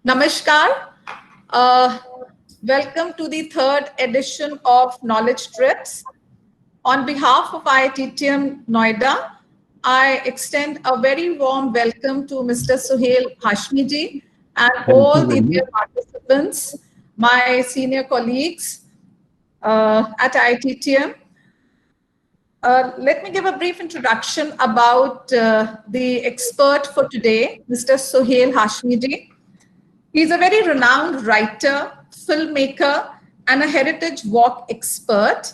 Namaskar. Uh, Welcome to the third edition of Knowledge Trips. On behalf of IITTM Noida, I extend a very warm welcome to Mr. Suhail Hashmi and Thank all you the very dear much. participants, my senior colleagues at IITTM. Let me give a brief introduction about the expert for today, Mr. Suhail Hashmi. He's a very renowned writer, filmmaker, and a heritage walk expert.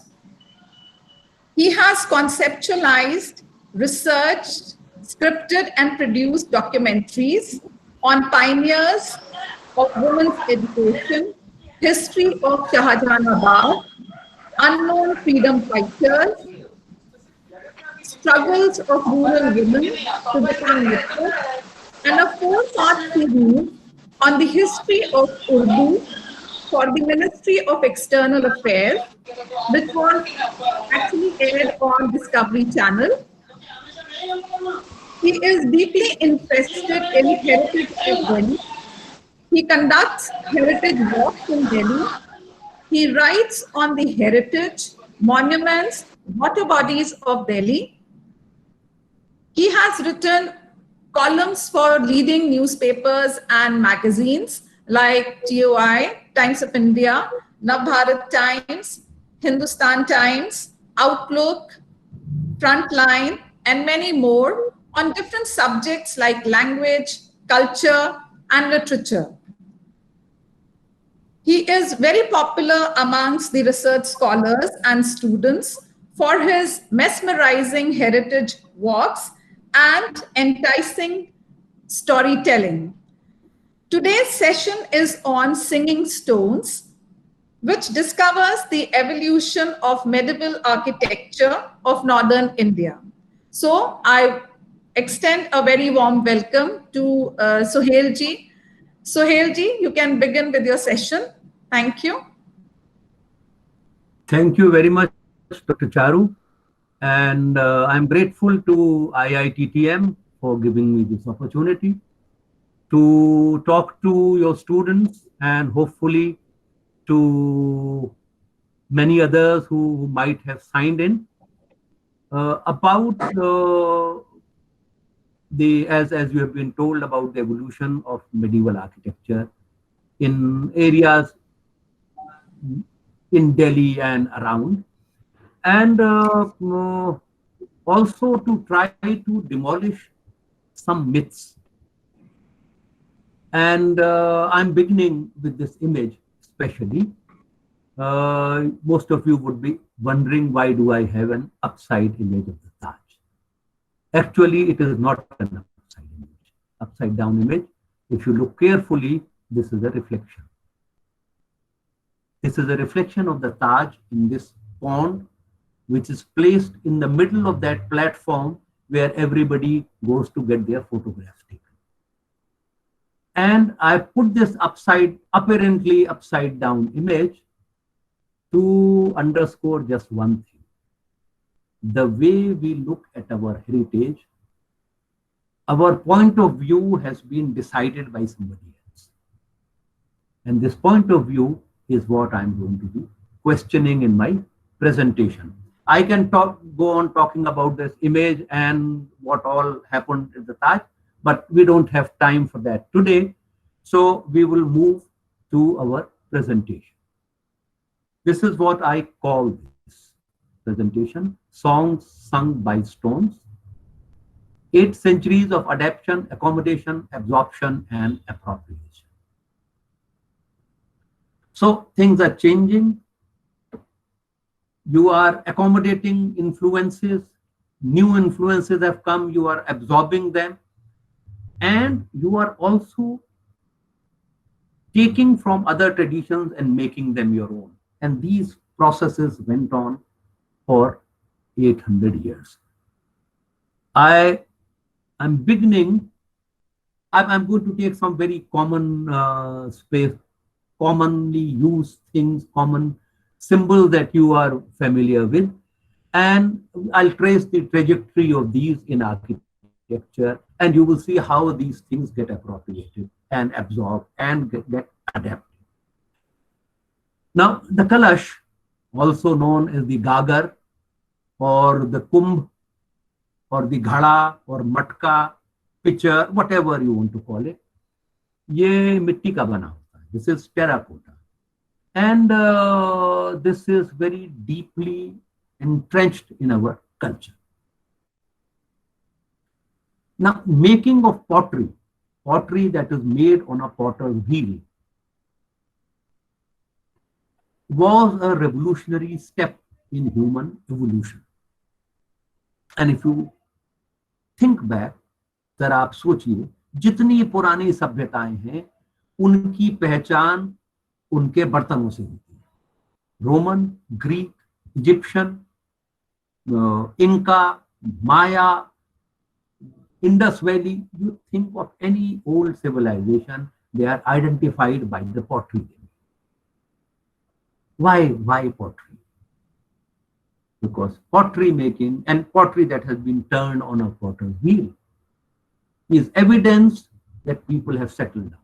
He has conceptualized, researched, scripted, and produced documentaries on pioneers of women's education, history of Shahjahanabad, unknown freedom fighters, struggles of rural women to become literate, and a four-part series on the history of Urdu for the Ministry of External Affairs, which was actually aired on Discovery Channel. He is deeply interested in heritage of Delhi. He conducts heritage walks in Delhi. He writes on the heritage, monuments, water bodies of Delhi. He has written columns for leading newspapers and magazines like TOI, Times of India, Navbharat Times, Hindustan Times, Outlook, Frontline, and many more on different subjects like language, culture, and literature. He is very popular amongst the research scholars and students for his mesmerizing heritage walks and enticing storytelling. Today's session is on Singing Stones, which discovers the evolution of medieval architecture of northern India. So I extend a very warm welcome to Suhail ji. Suhail ji, you can begin with your session. Thank you. Thank you very much, Dr. Charu. And I'm grateful to IITTM for giving me this opportunity to talk to your students and hopefully to many others who might have signed in about as you have been told, about the evolution of medieval architecture in areas in Delhi and around, and also to try to demolish some myths. And I'm beginning with this image especially. Most of you would be wondering, why do I have an upside image of the Taj? Actually, it is not an upside down image. If you look carefully, this is a reflection. This is a reflection of the Taj in this pond, which is placed in the middle of that platform where everybody goes to get their photographs taken. And I put this apparently upside down image to underscore just one thing. The way we look at our heritage, our point of view has been decided by somebody else. And this point of view is what I'm going to be questioning in my presentation. I can go on talking about this image and what all happened at the Taj, but we don't have time for that today. So we will move to our presentation. This is what I call this presentation: Songs Sung by Stones, 8 centuries of adaptation, accommodation, absorption, and appropriation. So things are changing. You are accommodating influences. New influences have come. You are absorbing them. And you are also taking from other traditions and making them your own. And these processes went on for 800 years. I'm going to take some very common commonly used things, common symbols that you are familiar with, and I'll trace the trajectory of these in architecture, and you will see how these things get appropriated and absorb and get adapted. Now, the Kalash, also known as the Gagar or the Kumbh or the Ghada or Matka, pitcher, whatever you want to call it, ये मिट्टी का बना होता है. This is terracotta. And this is very deeply entrenched in our culture. Now, making of pottery that is made on a potter's wheel, was a revolutionary step in human evolution. And if you think back, जरा आप सोचिए, जितनी पुरानी सभ्यताएं हैं उनकी पहचान उनके बर्तनों से होती है. Roman, Greek, Egyptian, Inca, Maya, Indus Valley, you think of any old civilization, they are identified by the pottery. Why pottery? Because pottery making and pottery that has been turned on a potter's wheel is evidence that people have settled down.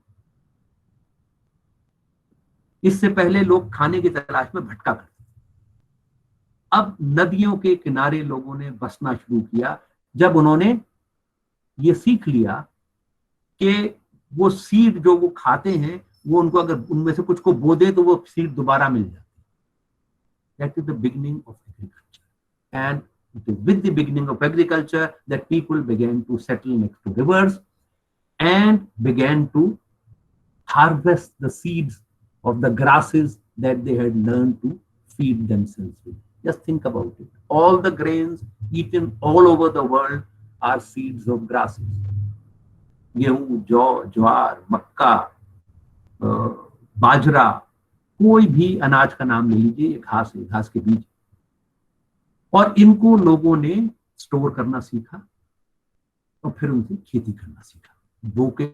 इससे पहले लोग खाने की तलाश में भटका करते थे. अब नदियों के किनारे लोगों ने बसना शुरू किया जब उन्होंने ये सीख लिया कि वो सीड जो वो खाते हैं वो उनको अगर उनमें से कुछ को बो दे तो वो सीड दोबारा मिल जाती है. That is the beginning of agriculture. And it is with the beginning of agriculture that people began to settle next to rivers and began to harvest the seeds of the grasses that they had learned to feed themselves with. Just think about it. All the grains eaten all over the world are seeds of grasses. गेहूं, जौ, ज्वार, मक्का, बाजरा, कोई भी अनाज का नाम ले लीजिए, ये घास है, घास के बीज. और इनको लोगों ने स्टोर करना सीखा और फिर उनसे खेती करना सीखा, बोके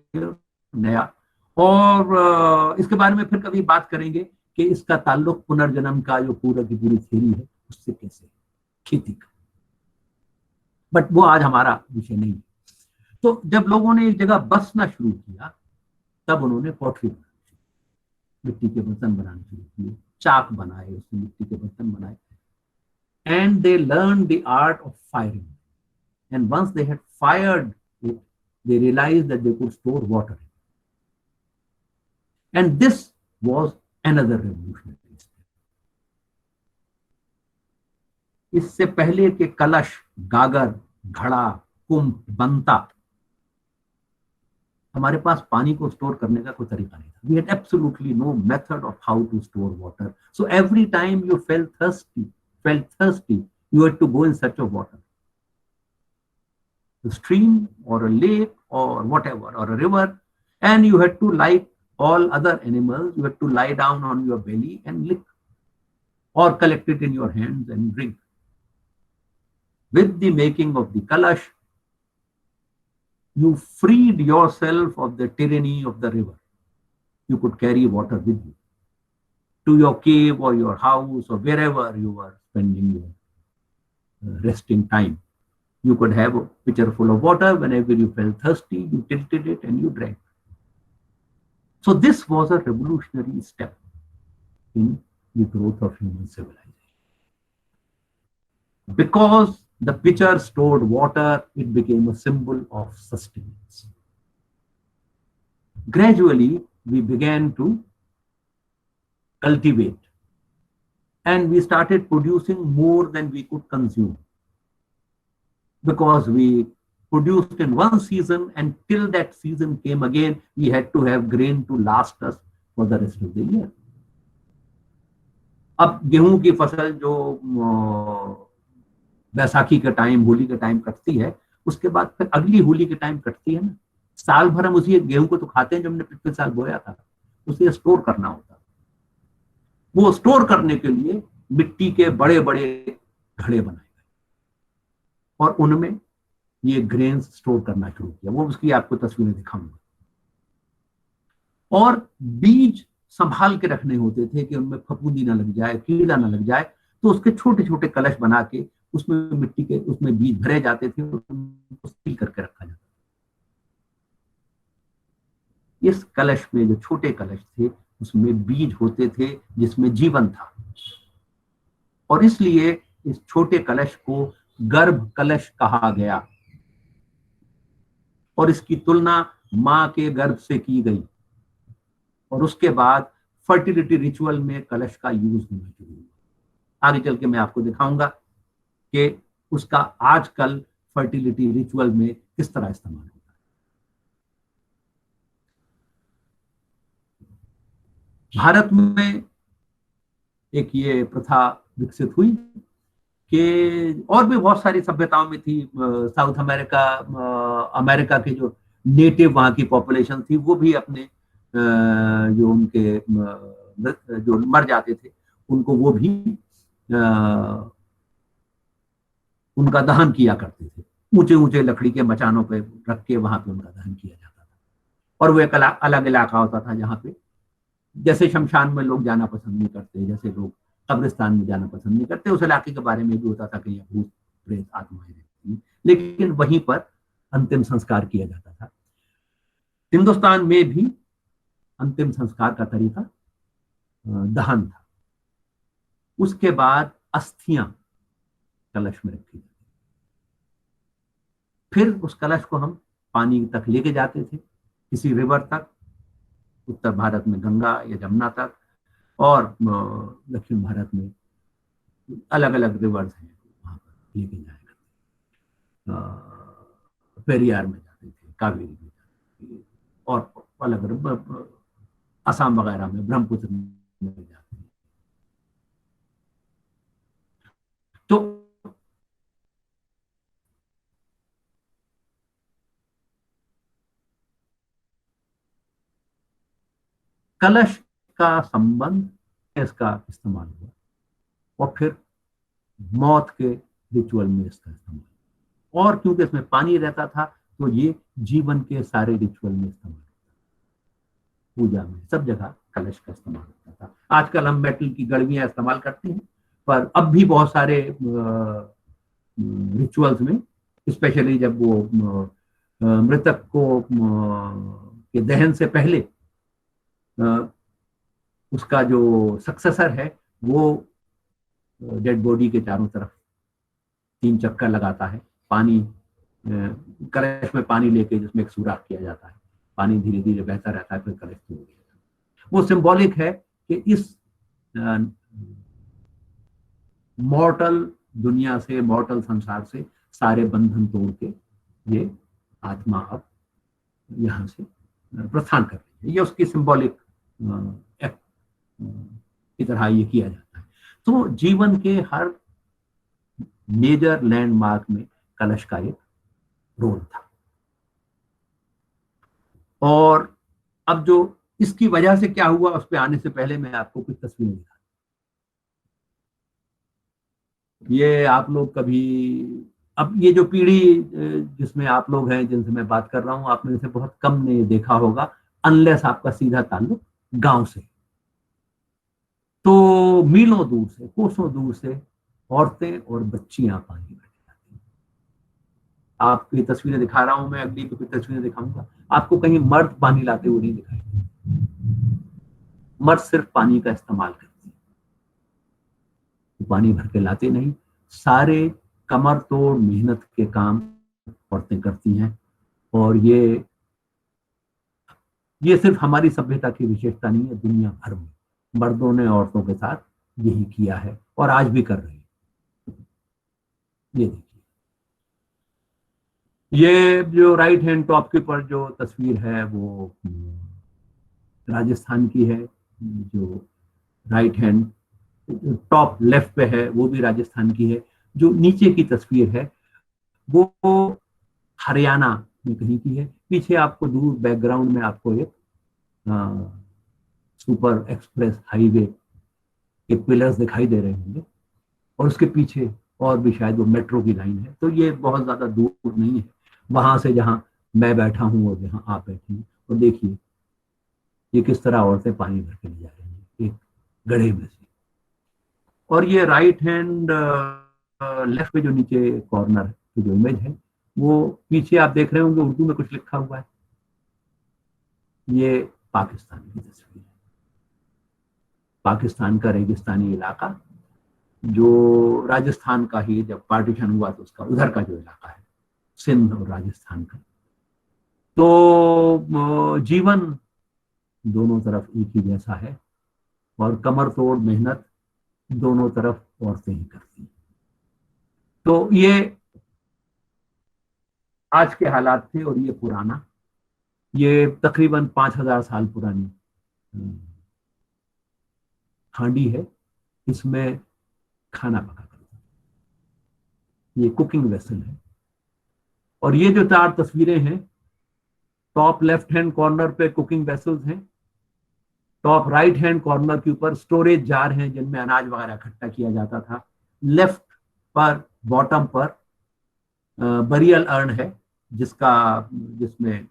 नया. और इसके बारे में फिर कभी बात करेंगे कि इसका ताल्लुक पुनर्जन्म का जो पूरा की पूरी थ्योरी है उससे कैसे, खेती का. बट वो आज हमारा विषय नहीं है. तो जब लोगों ने एक जगह बसना शुरू किया तब उन्होंने पॉटरी बनानी शुरू, मिट्टी के बर्तन बनाने शुरू किए, चाक बनाए, उसमें मिट्टी के बर्तन बनाए. And they learn the art of firing. And once they had fired it, they realized that they could store water. And this was another revolutionary step. इससे पहले के कलश, गागर, घड़ा, कुंभ बनता, हमारे पास पानी को स्टोर करने का कोई तरीका नहीं था. We had absolutely no method of how to store water. So every time you felt thirsty, you had to go in search of water. A stream or a lake or whatever, or a river, and you had to, like all other animals, you had to lie down on your belly and lick, or collect it in your hands and drink. With the making of the kalash, you freed yourself of the tyranny of the river. You could carry water with you to your cave or your house or wherever you were spending your resting time. You could have a pitcher full of water. Whenever you felt thirsty, you tilted it and you drank. So this was a revolutionary step in the growth of human civilization. Because the pitcher stored water, it became a symbol of sustenance. Gradually, we began to cultivate, and we started producing more than we could consume. Because we produced in one season, and till that season came again, we had to have grain to last us for the rest of the year. अब गेहूं की फसल जो बैसाखी का time, Holi का time कटती है, उसके बाद फिर अगली होली के टाइम कटती है ना. साल भर हम उसी गेहूं को तो खाते हैं जो हमने पिछले साल बोया था, उसे स्टोर करना होता. वो स्टोर करने के लिए मिट्टी के बड़े बड़े घड़े बनाए गए और उनमें ये ग्रेन्स स्टोर करना शुरू किया. वो उसकी आपको तस्वीरें दिखाऊंगा. और बीज संभाल के रखने होते थे कि उनमें फफूंदी ना लग जाए, कीड़ा ना लग जाए. तो उसके छोटे छोटे कलश बना के उसमें मिट्टी के, उसमें बीज भरे जाते थे और उनको सील करके रखा जाता. इस कलश में, जो छोटे कलश थे, उसमें बीज होते थे जिसमें जीवन था, और इसलिए इस छोटे कलश को गर्भ कलश कहा गया, और इसकी तुलना मां के गर्भ से की गई। और उसके बाद फर्टिलिटी रिचुअल में कलश का यूज होना शुरू हुआ। आगे चल के मैं आपको दिखाऊंगा कि उसका आजकल फर्टिलिटी रिचुअल में किस तरह इस्तेमाल होता है। भारत में एक ये प्रथा विकसित हुई कि और भी बहुत सारी सभ्यताओं में थी। साउथ अमेरिका, अमेरिका के जो नेटिव वहां की पॉपुलेशन थी, वो भी अपने जो उनके जो मर जाते थे उनको, वो भी उनका दहन किया करते थे। ऊंचे ऊंचे लकड़ी के मचानों पे रख के वहां पे उनका दहन किया जाता था। और वो एक अलग इलाका होता था जहाँ पे, जैसे शमशान में लोग जाना पसंद नहीं करते, जैसे लोग कब्रिस्तान में जाना पसंद नहीं करते, उस इलाके के बारे में भी होता था कि यहाँ भूत प्रेत आत्माएं रहती हैं, लेकिन वहीं पर अंतिम संस्कार किया जाता था। हिंदुस्तान में भी अंतिम संस्कार का तरीका दहन था। उसके बाद अस्थियां कलश में रखी जाती, फिर उस कलश को हम पानी तक लेके जाते थे, किसी रिवर तक, उत्तर भारत में गंगा या जमुना तक, और दक्षिण भारत में अलग अलग रिवर्स हैं, वहां पर लेके जाया करते। पेरियार में जाते थे, कावेरी में जाते थे, और अलग असम वगैरह में ब्रह्मपुत्र में जाते थे। तो कलश का संबंध, इसका इस्तेमाल हुआ, और फिर मौत के रिचुअल में इसका इस्तेमाल, और क्योंकि इसमें पानी रहता था तो ये जीवन के सारे रिचुअल में इस्तेमाल होता, पूजा में सब जगह कलश का इस्तेमाल होता था। आजकल हम मेटल की गड़वियां इस्तेमाल करते हैं, पर अब भी बहुत सारे रिचुअल्स में, स्पेशली जब वो मृतक को के दहन से पहले उसका जो सक्सेसर है वो डेड बॉडी के चारों तरफ 3 चक्कर लगाता है, पानी कलश में पानी लेके, जिसमें एक सुराख किया जाता है, पानी धीरे धीरे बहता रहता है, फिर कलश तोड़ दिया जाता है। वो सिंबॉलिक है कि इस मॉर्टल दुनिया से, मॉर्टल संसार से सारे बंधन तोड़ के ये आत्मा अब यहाँ से प्रस्थान कर रही है। ये उसकी सिंबॉलिक एक्ट की तरह ये किया जाता है। तो जीवन के हर मेजर लैंडमार्क में कलश का एक रोल था। और अब जो इसकी वजह से क्या हुआ, उस पर आने से पहले मैं आपको कुछ तस्वीरें दिखा। ये आप लोग कभी, अब ये जो पीढ़ी जिसमें आप लोग हैं, जिनसे मैं बात कर रहा हूं, आपने इसे बहुत कम ने देखा होगा, अनलेस आपका सीधा ताल्लुक गांव से। तो मीलों दूर से, कोसों दूर से औरतें और बच्चियां पानी भरने जाती हैं। आपकी तस्वीरें दिखा रहा हूं मैं, अगली भी कुछ तस्वीरें दिखाऊंगा आपको। कहीं मर्द पानी लाते हुए नहीं दिखाई देते, मर्द सिर्फ पानी का इस्तेमाल करते हैं, पानी भर के लाते नहीं। सारे कमर तोड़ मेहनत के काम औरतें करती हैं। और ये सिर्फ हमारी सभ्यता की विशेषता नहीं है, दुनिया भर में मर्दों ने औरतों के साथ यही किया है और आज भी कर रहे हैं। ये देखिए, ये जो राइट हैंड टॉप के ऊपर जो तस्वीर है वो राजस्थान की है। जो राइट हैंड टॉप लेफ्ट पे है वो भी राजस्थान की है। जो नीचे की तस्वीर है वो हरियाणा में कहीं की है। पीछे आपको दूर बैकग्राउंड में आपको एक सुपर एक्सप्रेस हाईवे के पिलर्स दिखाई दे रहे होंगे, और उसके पीछे और भी शायद वो मेट्रो की लाइन है। तो ये बहुत ज्यादा दूर नहीं है वहां से जहां मैं बैठा हूं और जहां आप बैठे हैं। और देखिए ये किस तरह औरतें पानी भर के ले जा रही हैं एक गड्ढे में से। और ये राइट हैंड लेफ्ट पे जो नीचे कॉर्नर की जो इमेज है, वो पीछे आप देख रहे होंगे उर्दू में कुछ लिखा हुआ है। ये पाकिस्तान की तस्वीर है। पाकिस्तान का रेगिस्तानी इलाका, जो राजस्थान का ही जब पार्टीशन हुआ तो उसका उधर का जो इलाका है, सिंध और राजस्थान का। तो जीवन दोनों तरफ एक ही जैसा है और कमर तोड़ मेहनत दोनों तरफ औरतें ही करती हैं। तो ये आज के हालात थे और ये पुराना, ये तकरीबन 5000 साल पुरानी हांडी है। इसमें खाना पका करते हैं, ये कुकिंग वेसल है। और ये जो 4 तस्वीरें हैं, टॉप लेफ्ट हैंड कॉर्नर पे कुकिंग वेसल्स हैं, टॉप राइट हैंड कॉर्नर के ऊपर स्टोरेज जार हैं जिनमें अनाज वगैरह इकट्ठा किया जाता था। लेफ्ट पर बॉटम पर बरियल अर्न है, जिसमें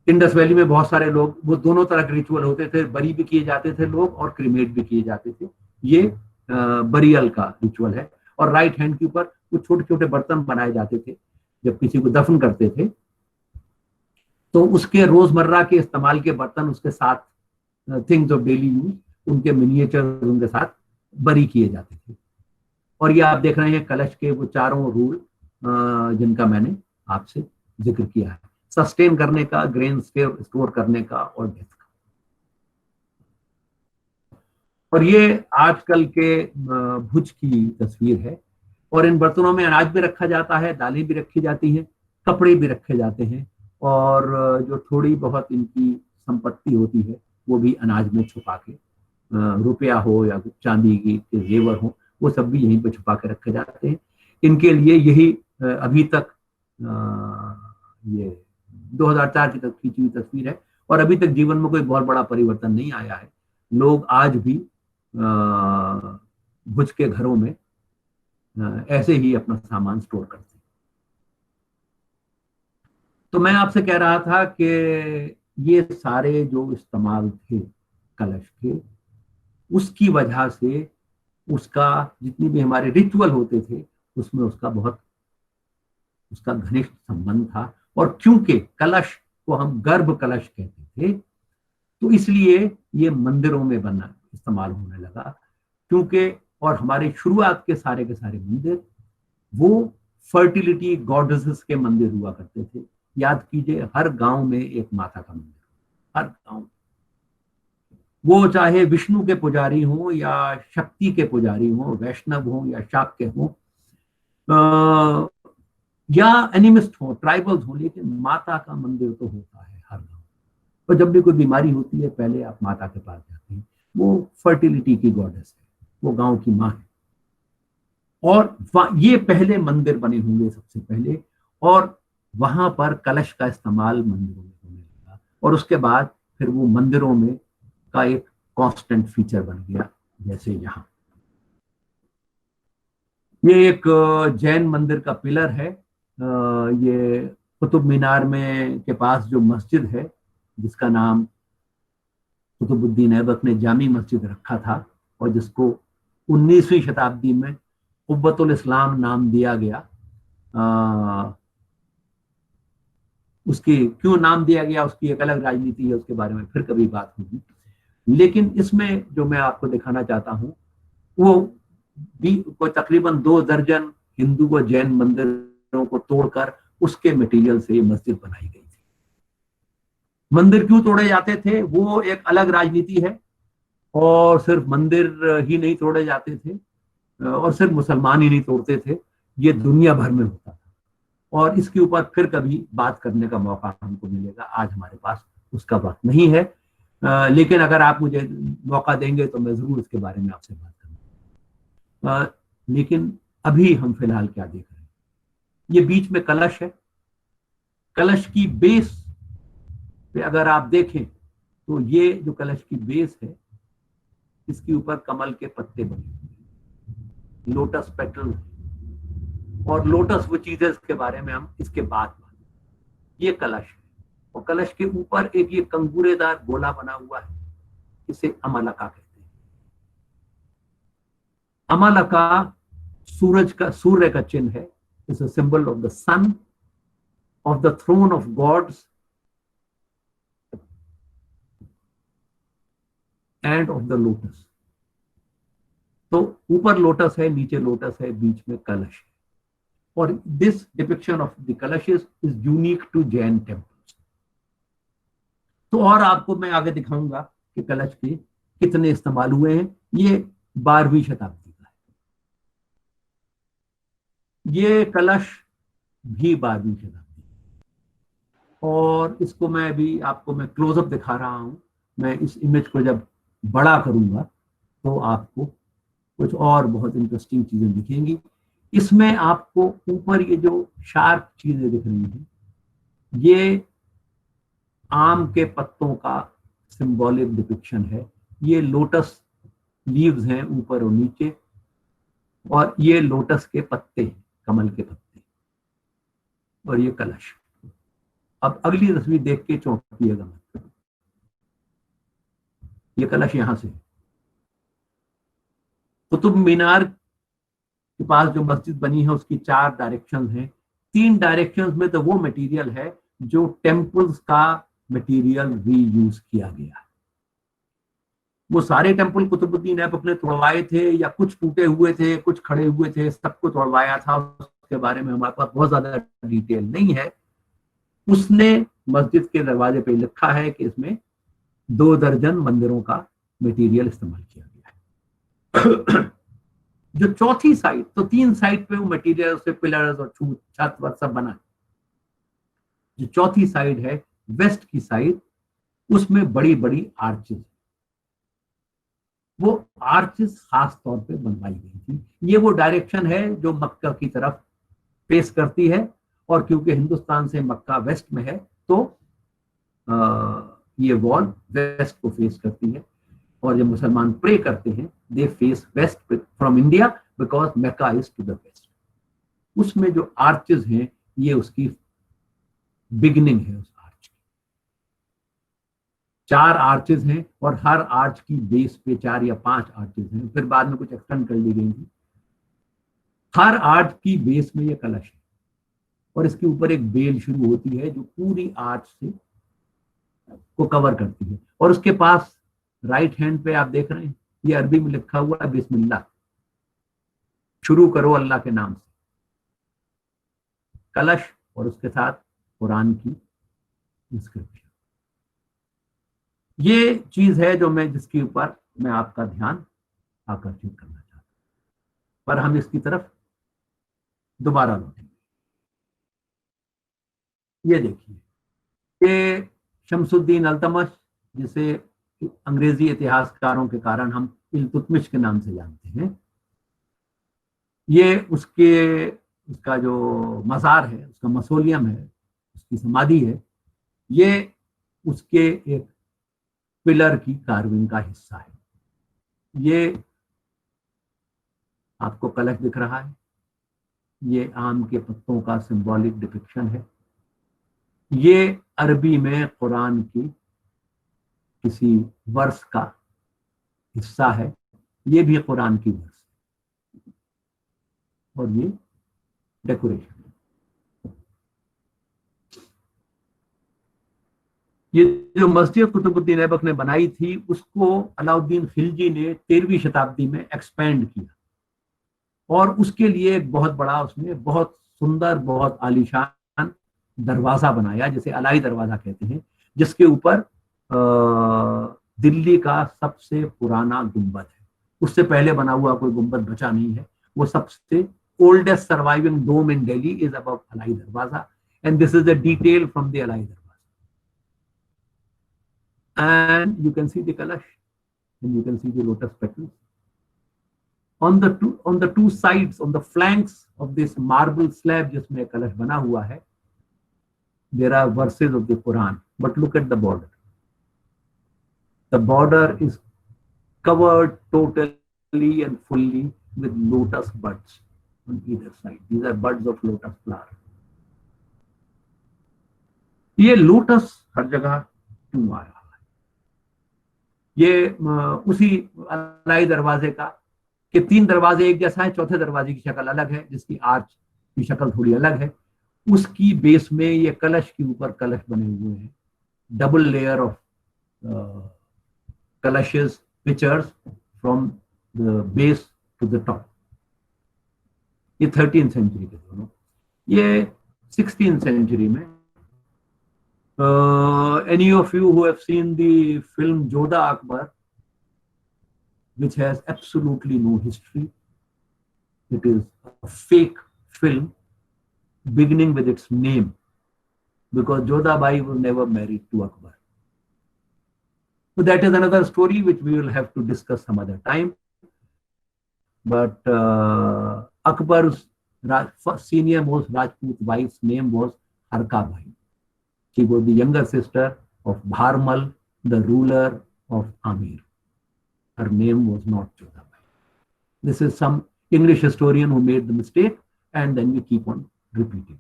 इंडस वैली में बहुत सारे लोग, वो दोनों तरह के रिचुअल होते थे, बरी भी किए जाते थे लोग और क्रीमेट भी किए जाते थे। ये बरियल का रिचुअल है। और राइट हैंड के ऊपर कुछ छोटे छोटे बर्तन बनाए जाते थे जब किसी को दफन करते थे, तो उसके रोजमर्रा के इस्तेमाल के बर्तन उसके साथ, थिंग्स ऑफ डेली यूज, उनके मिनिएचर उनके साथ बरी किए जाते थे। और ये आप देख रहे हैं कलश के वो 4 रूल जिनका मैंने आपसे जिक्र किया है, सस्टेन करने का, ग्रेन स्टोर करने का और डेथ का। और ये आजकल के भुज की तस्वीर है। और इन बर्तनों में अनाज भी रखा जाता है, दालें भी रखी जाती हैं, कपड़े भी रखे जाते हैं, और जो थोड़ी बहुत इनकी संपत्ति होती है वो भी अनाज में छुपा के, रुपया हो या चांदी के जेवर हो, वो सब भी यहीं पे छुपा के रखे जाते हैं। इनके लिए यही अभी तक ये 2004 की तक खींची हुई तस्वीर है और अभी तक जीवन में कोई बहुत बड़ा परिवर्तन नहीं आया है। लोग आज भी भुज के घरों में ऐसे ही अपना सामान स्टोर करते हैं। तो मैं आपसे कह रहा था कि ये सारे जो इस्तेमाल थे कलश के, उसकी वजह से उसका जितनी भी हमारे रिचुअल होते थे उसमें उसका घनिष्ठ संबंध था। और क्योंकि कलश को हम गर्भ कलश कहते थे, तो इसलिए ये मंदिरों में बनना इस्तेमाल होने लगा। क्योंकि और हमारे शुरुआत के सारे मंदिर वो फर्टिलिटी गॉडेसेस के मंदिर हुआ करते थे। याद कीजिए, हर गांव में एक माता का मंदिर, हर गांव, वो चाहे विष्णु के पुजारी हो या शक्ति के पुजारी हो, वैष्णव हो या शाक्य हो, या एनिमिस्ट हो, ट्राइबल्स हो, लेकिन माता का मंदिर तो होता है हर गांव। और जब भी कोई बीमारी होती है पहले आप माता के पास जाते हैं। वो फर्टिलिटी की गॉडेस है, वो गांव की माँ है। और ये पहले मंदिर बने होंगे सबसे पहले, और वहां पर कलश का इस्तेमाल मंदिरों में होने लगा। और उसके बाद फिर वो मंदिरों में का एक कांस्टेंट फीचर बन गया। जैसे यहाँ ये एक जैन मंदिर का पिलर है। ये कुतुब मीनार में के पास जो मस्जिद है, जिसका नाम कुतुबुद्दीन ऐबक ने जामी मस्जिद रखा था, और जिसको 19वीं शताब्दी में कुव्वतुल इस्लाम नाम दिया गया। उसकी क्यों नाम दिया गया, उसकी एक अलग राजनीति है, उसके बारे में फिर कभी बात होगी। लेकिन इसमें जो मैं आपको दिखाना चाहता हूं वो भी कोई तकरीबन 2 दर्जन हिंदू व जैन मंदिरों को तोड़कर उसके मटेरियल से ये मस्जिद बनाई गई थी। मंदिर क्यों तोड़े जाते थे वो एक अलग राजनीति है, और सिर्फ मंदिर ही नहीं तोड़े जाते थे, और सिर्फ मुसलमान ही नहीं तोड़ते थे, ये दुनिया भर में होता था। और इसके ऊपर फिर कभी बात करने का मौका हमको मिलेगा, आज हमारे पास उसका वक्त नहीं है। लेकिन अगर आप मुझे मौका देंगे तो मैं जरूर इसके बारे में आपसे बात करूंगा। लेकिन अभी हम फिलहाल क्या देख रहे हैं, ये बीच में कलश है। कलश की बेस पे अगर आप देखें तो ये जो कलश की बेस है, इसके ऊपर कमल के पत्ते बने हुए, लोटस पेटल। और लोटस वो चीज है इसके बारे में हम इसके बाद बात। ये कलश है, और कलश के ऊपर एक ये कंगूरेदार गोला बना हुआ है, इसे अमलका कहते हैं। अमलका सूर्य का चिन्ह है, is a symbol of the sun, of the throne of gods, and of the lotus. तो ऊपर लोटस है, नीचे लोटस है, बीच में कलश है। और this depiction of the kalashes is unique to Jain temples. तो और आपको मैं आगे दिखाऊंगा कि कलश के कितने इस्तेमाल हुए हैं। ये 12वीं शताब्दी का है, ये कलश भी 12वीं शताब्दी। और इसको मैं अभी आपको मैं क्लोजअप दिखा रहा हूं। मैं इस इमेज को जब बड़ा करूंगा तो आपको कुछ और बहुत इंटरेस्टिंग चीजें दिखेंगी। इसमें आपको ऊपर ये जो शार्प चीजें दिख रही हैं, ये आम के पत्तों का सिंबॉलिक डिपिक्शन है। ये लोटस लीव्स हैं ऊपर और नीचे, और ये लोटस के पत्ते हैं, कमल के पत्ते, और ये कलश। अब अगली तस्वीर देख के चौंकिएगा मत। ये कलश यहां से, कुतुब मीनार के पास जो मस्जिद बनी है उसकी 4 डायरेक्शंस हैं। 3 डायरेक्शंस में तो वो मटेरियल है जो टेम्पल्स का मटेरियल रीयूज किया गया है। वो सारे टेम्पल कुतुबुद्दीन ऐबक ने तोड़वाए थे, या कुछ टूटे हुए थे, कुछ खड़े हुए थे, सबको तोड़वाया था। उसके बारे में हमारे पास बहुत ज्यादा डिटेल नहीं है। उसने मस्जिद के दरवाजे पे लिखा है कि इसमें 2 दर्जन मंदिरों का मटेरियल इस्तेमाल किया गया है। जो चौथी साइड, तो 3 साइड पे वो मटेरियल से पिलर्स और छत वर सब बना है। जो चौथी साइड है, वेस्ट की साइड, उसमें बड़ी बड़ी आर्चेस, वो आर्चेस खास तौर पे बनवाई गई थी। ये वो डायरेक्शन है जो मक्का की तरफ फेस करती है, और क्योंकि हिंदुस्तान से मक्का वेस्ट में है तो ये वॉल वेस्ट को फेस करती है। और जब मुसलमान प्रे करते हैं, they face west from India because Mecca is to the west. उसमें जो आर्चेस हैं, ये उसकी बिगिनिंग है उस आर्च की। 4 आर्चेस हैं, और हर आर्च की बेस पे 4 या 5 आर्चेस हैं, फिर बाद में कुछ एक्सटेंड कर ली गई थी। हर आर्च की बेस में ये कलश है, और इसके ऊपर एक बेल शुरू होती है जो पूरी आर्च से को कवर करती है। और उसके पास राइट हैंड पे आप देख रहे हैं, ये अरबी में लिखा हुआ है बिस्मिल्लाह, शुरू करो अल्लाह के नाम से। कलश और उसके साथ कुरान की इंस्क्रिप्शन। ये चीज है जो मैं जिसके ऊपर मैं आपका ध्यान आकर्षित करना चाहता हूं, पर हम इसकी तरफ दोबारा लौटेंगे। ये देखिए, ये शमसुद्दीन अल्तमश, जिसे अंग्रेजी इतिहासकारों के कारण हम इल्तुतमिश के नाम से जानते हैं, ये उसका जो मज़ार है, उसका मसोलियम है, उसकी समाधि है, ये उसके एक पिलर की कार्विंग का हिस्सा है। ये आपको कलश दिख रहा है, ये आम के पत्तों का सिंबॉलिक डिपिक्शन है। ये अरबी में कुरान की किसी वर्स का हिस्सा है, ये भी कुरान की वर्स है, और ये डेकोरेशन। ये जो मस्जिद कुतुबुद्दीन ऐबक ने बनाई थी, उसको अलाउद्दीन खिलजी ने 13वीं शताब्दी में एक्सपेंड किया, और उसके लिए एक बहुत बड़ा, उसने बहुत सुंदर, बहुत आलीशान दरवाजा बनाया, जिसे अलाई दरवाजा कहते हैं, जिसके ऊपर दिल्ली का सबसे पुराना गुंबद है। उससे पहले बना हुआ कोई गुंबद बचा नहीं है। वो सबसे oldest surviving dome in Delhi is above Alai Darwaza, and this is the detail from the Alai Darwaza. And you can see the kalash, and you can see the lotus petals. On the two sides, on the flanks of this marble slab जिसमें कलश बना हुआ है, there are verses of the Quran. But look at the border. The border is covered totally and fully with lotus buds on either side. These are buds of lotus flower. ये lotus हर जगह क्यों आ रहा है? ये उसी अलाई दरवाजे का कि 3 दरवाजे एक जैसा है, चौथे दरवाजे की शक्ल अलग है, जिसकी आर्च की शक्ल थोड़ी अलग है। उसकी बेस में ये कलश के ऊपर कलश बने हुए हैं, double layer of kalashes pictures from the base to the top. ये 13th सेंचुरी के दोनों. ये 16th सेंचुरी में any of you who have seen the film Jodha Akbar, which has absolutely no history, it is a fake film beginning with its name, because Jodha Bai was never married to Akbar. So that is another story which we will have to discuss some other time. But Akbar's senior most Rajput wife's name was Harka Bai. She was the younger sister of Bharmal, the ruler of Amir. Her name was not Jodha Bai. This is some English historian who made the mistake, and then we keep on repeating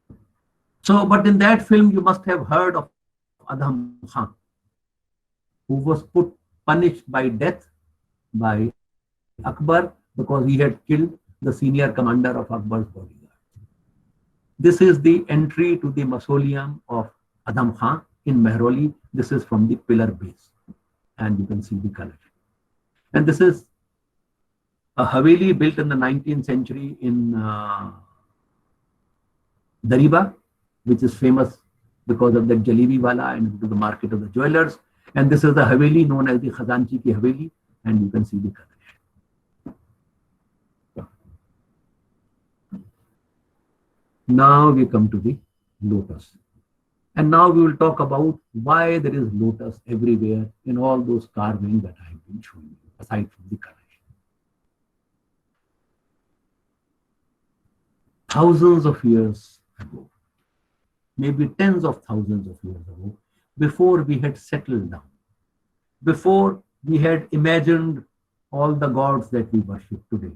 it. So, but in that film, you must have heard of Adham Khan, who was punished by death by Akbar because he had killed the senior commander of Akbar's bodyguard. This is the entry to the mausoleum of Adham Khan in Mehrauli. This is from the pillar base, and you can see the color. And this is a Haveli built in the 19th century in Dariba, which is famous because of the Jalebi Wala and to the market of the jewelers. And this is the Haveli known as the Khazanchi ki Haveli, and you can see the color. Now we come to the lotus. And now we will talk about why there is lotus everywhere in all those carvings that I have been showing you, aside from the color. Thousands of years ago, maybe tens of thousands of years ago, before we had settled down, before we had imagined all the gods that we worship today,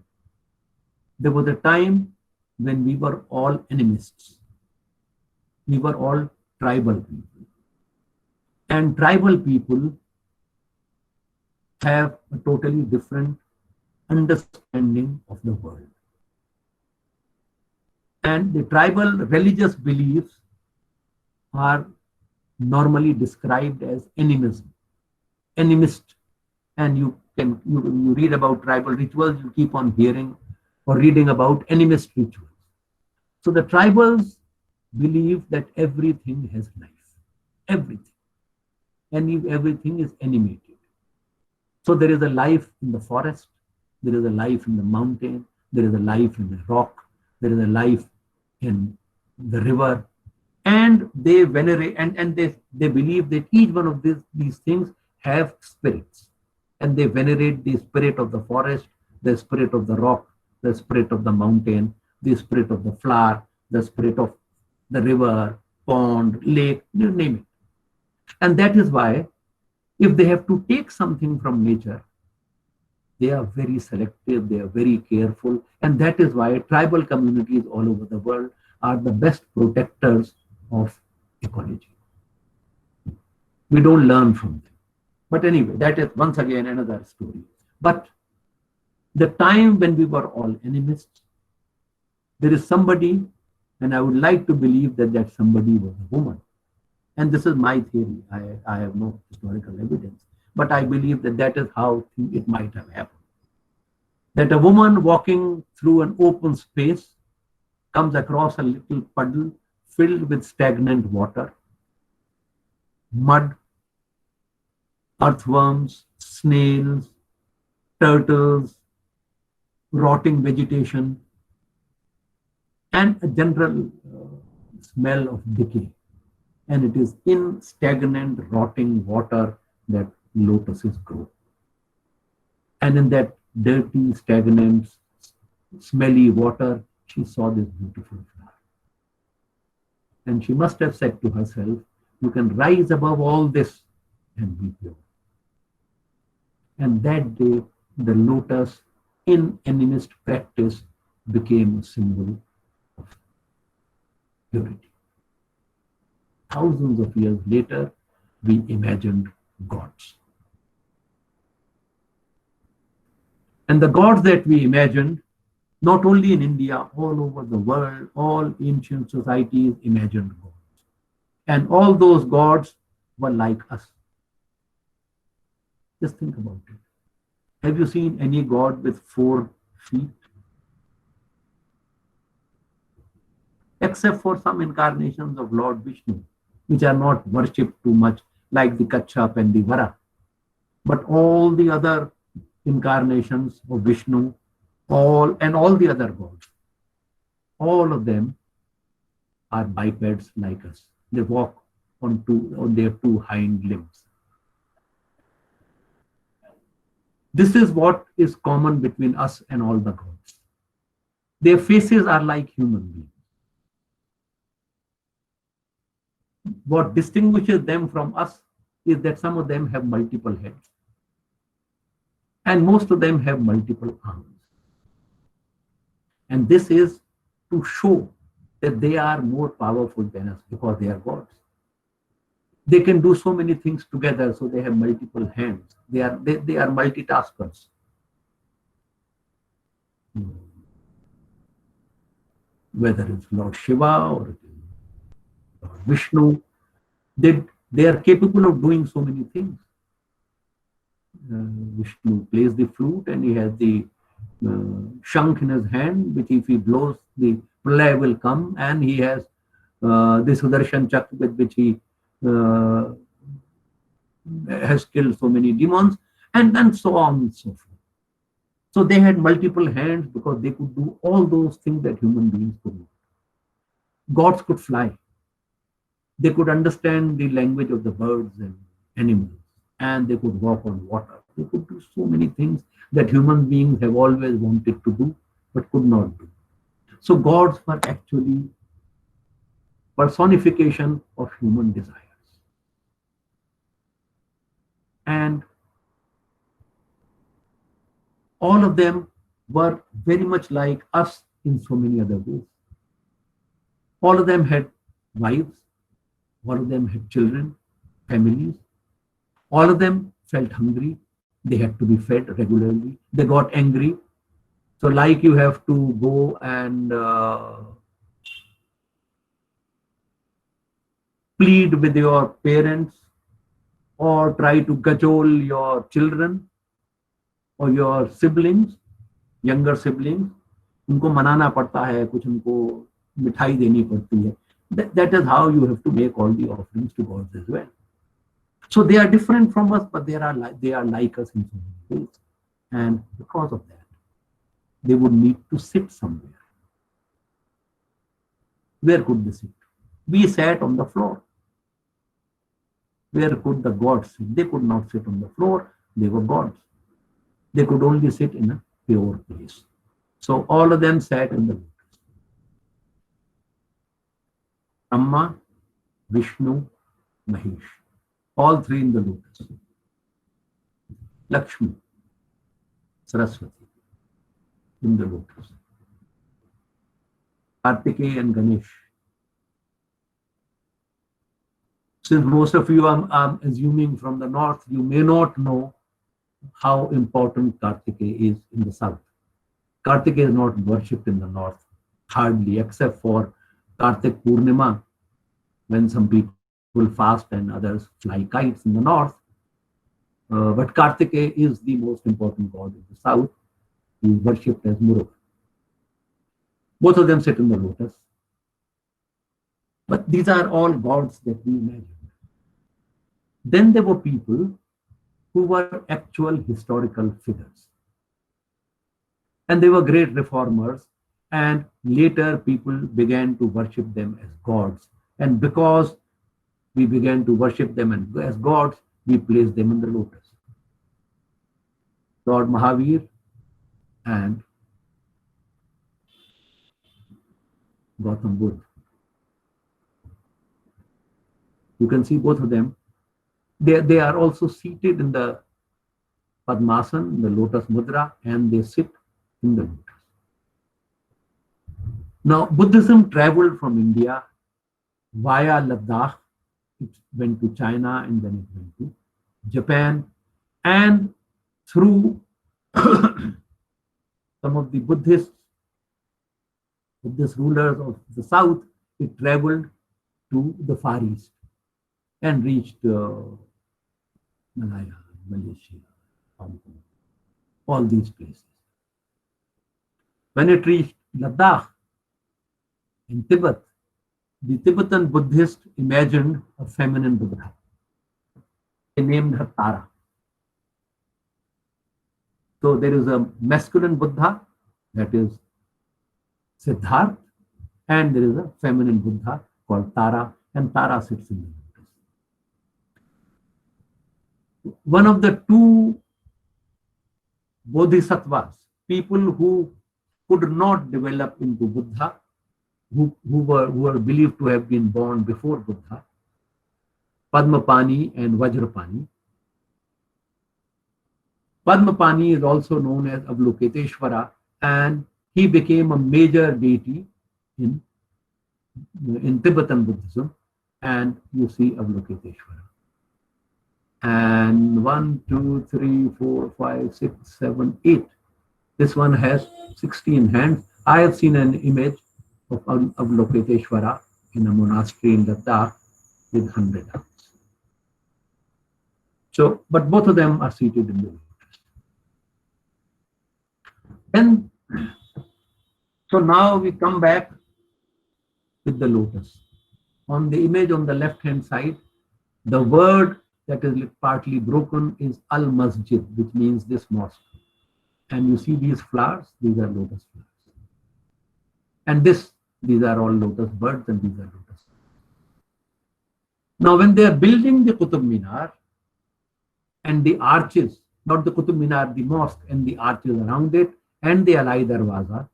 there was a time when we were all animists. We were all tribal people. And tribal people have a totally different understanding of the world. And the tribal religious beliefs are normally described as animism, animist. And you read about tribal rituals, you keep on hearing or reading about animist rituals. So the tribals believe that everything has life, everything, and everything is animated. So there is a life in the forest, there is a life in the mountain, there is a life in the rock, there is a life in the river, and they venerate and they believe that each one of these things have spirits, and they venerate the spirit of the forest, the spirit of the rock, the spirit of the mountain, the spirit of the flower, the spirit of the river, pond, lake, you name it. And that is why if they have to take something from nature, they are very selective, they are very careful. And that is why tribal communities all over the world are the best protectors of ecology. We don't learn from them. But anyway, that is once again another story. But the time when we were all animists, there is somebody, and I would like to believe that that somebody was a woman. And this is my theory. I have no historical evidence, but I believe that that is how it might have happened. That a woman walking through an open space comes across a little puddle filled with stagnant water, mud, earthworms, snails, turtles, rotting vegetation, and a general smell of decay. And it is in stagnant, rotting water that lotuses grow. And in that dirty, stagnant, smelly water, she saw this beautiful flower. And she must have said to herself, you can rise above all this and be pure. And that day, the lotus in animist practice became a symbol of purity. Thousands of years later, we imagined gods. And the gods that we imagined, not only in India, all over the world, all ancient societies imagined gods. And all those gods were like us. Just think about it. Have you seen any god with 4 feet? Except for some incarnations of Lord Vishnu, which are not worshipped too much, like the Kachap and the Vara. But all the other incarnations of Vishnu, all the other gods, all of them are bipeds like us. They walk on their 2 hind limbs. This is what is common between us and all the gods. Their faces are like human beings. What distinguishes them from us is that some of them have multiple heads, and most of them have multiple arms. And this is to show that they are more powerful than us because they are gods. They can do so many things together, so they have multiple hands. They are multitaskers. Whether it's Lord Shiva or it is Lord Vishnu, they are capable of doing so many things. Vishnu plays the flute and he has the shankh in his hand, which if he blows, the pralaya will come, and he has the Sudarshan Chakra with which he has killed so many demons, and so on and so forth. So they had multiple hands because they could do all those things that human beings could do. Gods could fly. They could understand the language of the birds and animals, and they could walk on water. They could do so many things that human beings have always wanted to do but could not do. So gods were actually personification of human desires. And all of them were very much like us in so many other ways. All of them had wives, all of them had children, families. All of them felt hungry. They had to be fed regularly. They got angry. So like you have to go and plead with your parents or try to cajole your children or your siblings, younger siblings. उनको मनाना पड़ता है, कुछ उनको मिठाई देनी पड़ती है. That is how you have to make all the offerings to gods as well. So they are different from us, but they are like us in so many ways. And because of that, they would need to sit somewhere. Where could they sit? We sat on the floor. Where could the gods sit? They could not sit on the floor. They were gods. They could only sit in a pure place. So all of them sat in the lotus. Brahma, Vishnu, Mahesh. All 3 in the lotus. Lakshmi, Saraswati in the lotus. Kartikeya and Ganesh. Since most of you are assuming from the north, you may not know how important Kartikeya is in the south. Kartikeya is not worshipped in the north, hardly, except for Kartik Purnima, when some people fast and others fly kites in the north. But Kartikeya is the most important god in the south. He is worshipped as Muruga. Both of them sit in the lotus. But these are all gods that we imagine. Then there were people who were actual historical figures. And they were great reformers. And later people began to worship them as gods. And because we began to worship them as gods, we placed them in the lotus. Lord Mahavir and Gautam Buddha. You can see both of them. They are also seated in the Padmasana, the lotus mudra, and they sit in the lotus. Now, Buddhism traveled from India via Ladakh. It went to China and then it went to Japan, and through some of the Buddhist rulers of the south, it traveled to the Far East and reached Malaya, Malaysia, all these places. When it reached Ladakh in Tibet, the Tibetan Buddhists imagined a feminine Buddha. They named her Tara. So there is a masculine Buddha, that is Siddharth, and there is a feminine Buddha called Tara, and Tara sits in the lotus. One of the two bodhisattvas, people who could not develop into Buddha, who were believed to have been born before Buddha, Padmapani and Vajrapani. Padmapani is also known as Avalokiteshvara, and he became a major deity in Tibetan Buddhism, and you see Avalokiteshvara. And 1, 2, 3, 4, 5, 6, 7, 8. This one has 16 hands. I have seen an image of Avalokiteshvara in a monastery in Ladakh with 100 hands. So, but both of them are seated in the lotus. And so now we come back with the lotus. On the image on the left hand side, the word that is partly broken is Al-Masjid, which means this mosque. And you see these flowers, these are lotus flowers. And these are all lotus birds, and these are lotus. Now when they are building the Qutub Minar and the arches, not the Qutub Minar, the mosque and the arches around it, and the Alai Darwaza,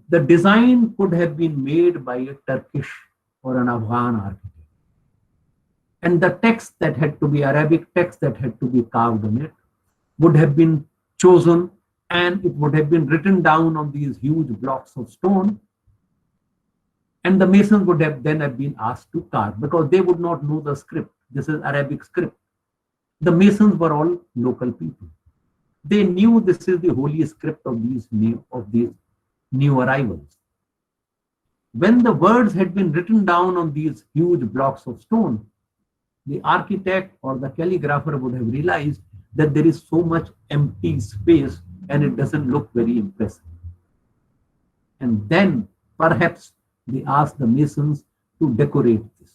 the design could have been made by a Turkish or an Afghan architect. And the text that had to be Arabic text that had to be carved on it would have been chosen, and it would have been written down on these huge blocks of stone. And the masons would have then have been asked to carve, because they would not know the script. This is Arabic script. The masons were all local people. They knew this is the holy script of these new arrivals. When the words had been written down on these huge blocks of stone, the architect or the calligrapher would have realized that there is so much empty space and it doesn't look very impressive. And then perhaps they asked the masons to decorate this,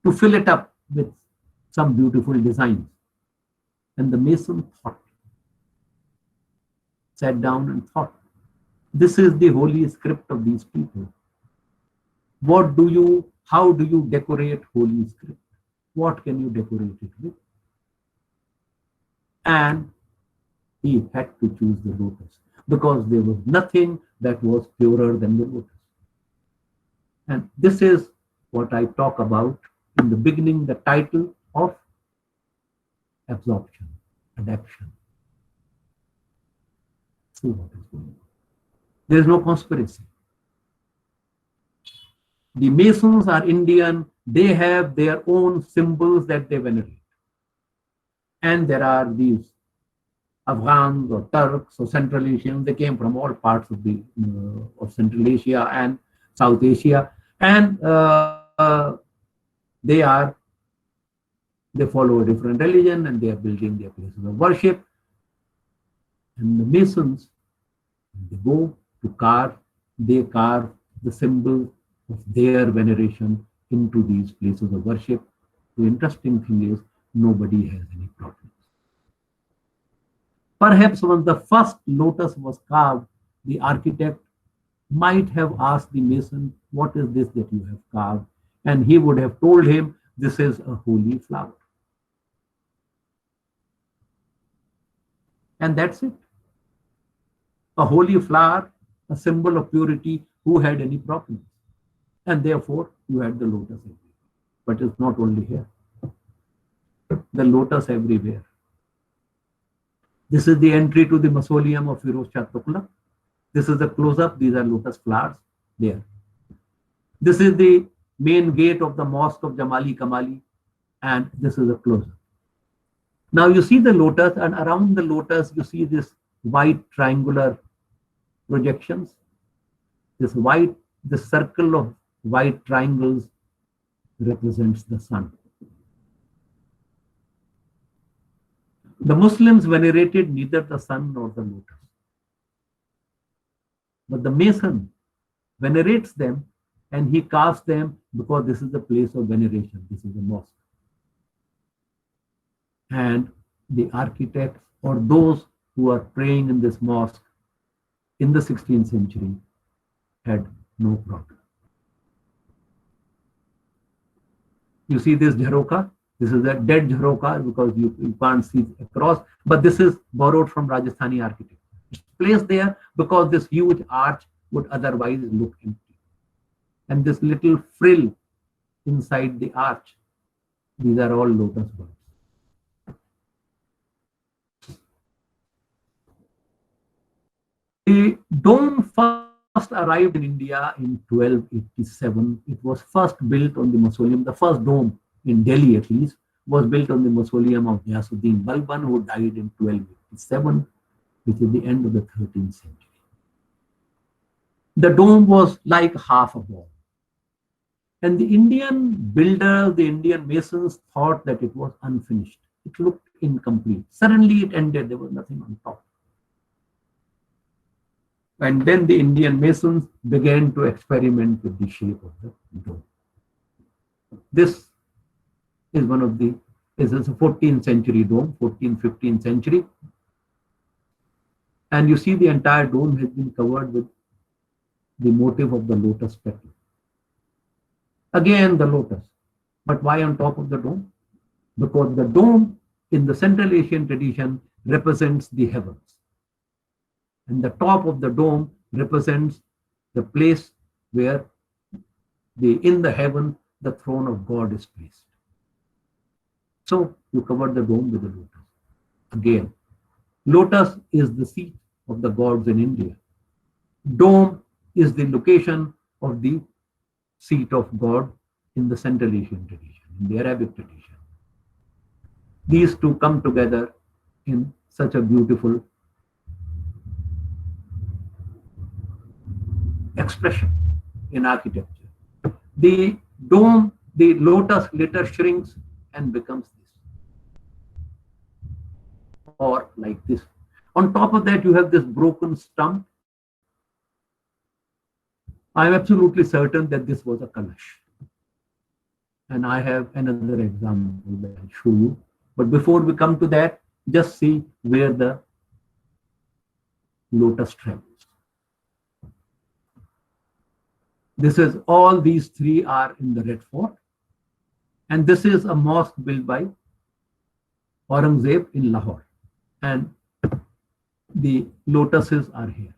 to fill it up with some beautiful designs. And the mason thought, sat down and thought, this is the holy script of these people. How do you decorate holy script? What can you decorate it with? And he had to choose the lotus, because there was nothing that was purer than the lotus. And this is what I talk about in the beginning, the title of absorption, adaptation. See what is going on. There is no conspiracy. The Masons are Indian. They have their own symbols that they venerate. And there are these Afghans or Turks or Central Asians. They came from all parts of Central Asia and South Asia. And they follow a different religion, and they are building their places of worship. And the Masons, they go to carve the symbol of their veneration into these places of worship. The interesting thing is, nobody has any problems. Perhaps when the first lotus was carved, the architect might have asked the mason, what is this that you have carved? And he would have told him, this is a holy flower. And that's it. A holy flower, a symbol of purity. Who had any problems? And therefore, you had the lotus everywhere. But it's not only here. The lotus everywhere. This is the entry to the mausoleum of Firoz Shah Tughlaq. This is the close-up. These are lotus flowers there. This is the main gate of the mosque of Jamali Kamali. And this is a close-up. Now you see the lotus, and around the lotus, you see this white triangular projections. This circle of white triangles represents the sun. The Muslims venerated neither the sun nor the lotus. But the Mason venerates them, and he carves them because this is the place of veneration. This is the mosque. And the architects or those who are praying in this mosque in the 16th century had no problem. You see this jharoka? This is a dead jharoka because you can't see across, but this is borrowed from Rajasthani architecture. It's placed there because this huge arch would otherwise look empty. And this little frill inside the arch, these are all lotus birds. The dome first arrived in India in 1287. It was first built on the mausoleum. The first dome in Delhi, at least, was built on the mausoleum of Ghiyasuddin Balban, who died in 1287, which is the end of the 13th century. The dome was like half a ball. And the Indian builders, the Indian masons thought that it was unfinished. It looked incomplete. Suddenly it ended. There was nothing on top. And then the Indian masons began to experiment with the shape of the dome. This is one of the, this is a 14th century dome, 14th, 15th century. And you see the entire dome has been covered with the motif of the lotus petal. Again, the lotus. But why on top of the dome? Because the dome in the Central Asian tradition represents the heavens. And the top of the dome represents the place where in the heaven, the throne of God is placed. So you cover the dome with the lotus. Again, lotus is the seat of the gods in India. Dome is the location of the seat of God in the Central Asian tradition, in the Arabic tradition. These two come together in such a beautiful expression in architecture. The dome, the lotus later shrinks and becomes this, or like this. On top of that, you have this broken stump. I am absolutely certain that this was a kalash. And I have another example that I'll show you. But before we come to that, just see where the lotus travels. This is all these three are in the Red Fort. And this is a mosque built by Aurangzeb in Lahore. And the lotuses are here.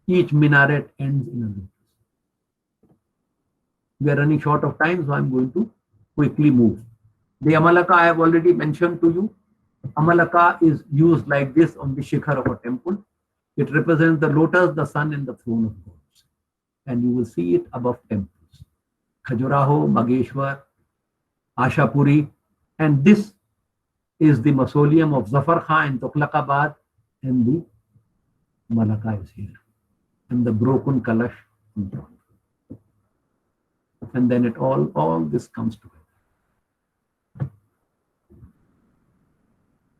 Each minaret ends in a lotus. We are running short of time, so I'm going to quickly move. The Amalaka I have already mentioned to you. Amalaka is used like this on the shikhar of a temple. It represents the lotus, the sun, and the throne of gods. And you will see it above temples. Khajuraho, Mageshwar, Ashapuri, and this is the mausoleum of Zafar Khan in Tughlaqabad, and the Malaka is here. And the broken kalash on top. And then it all this comes together.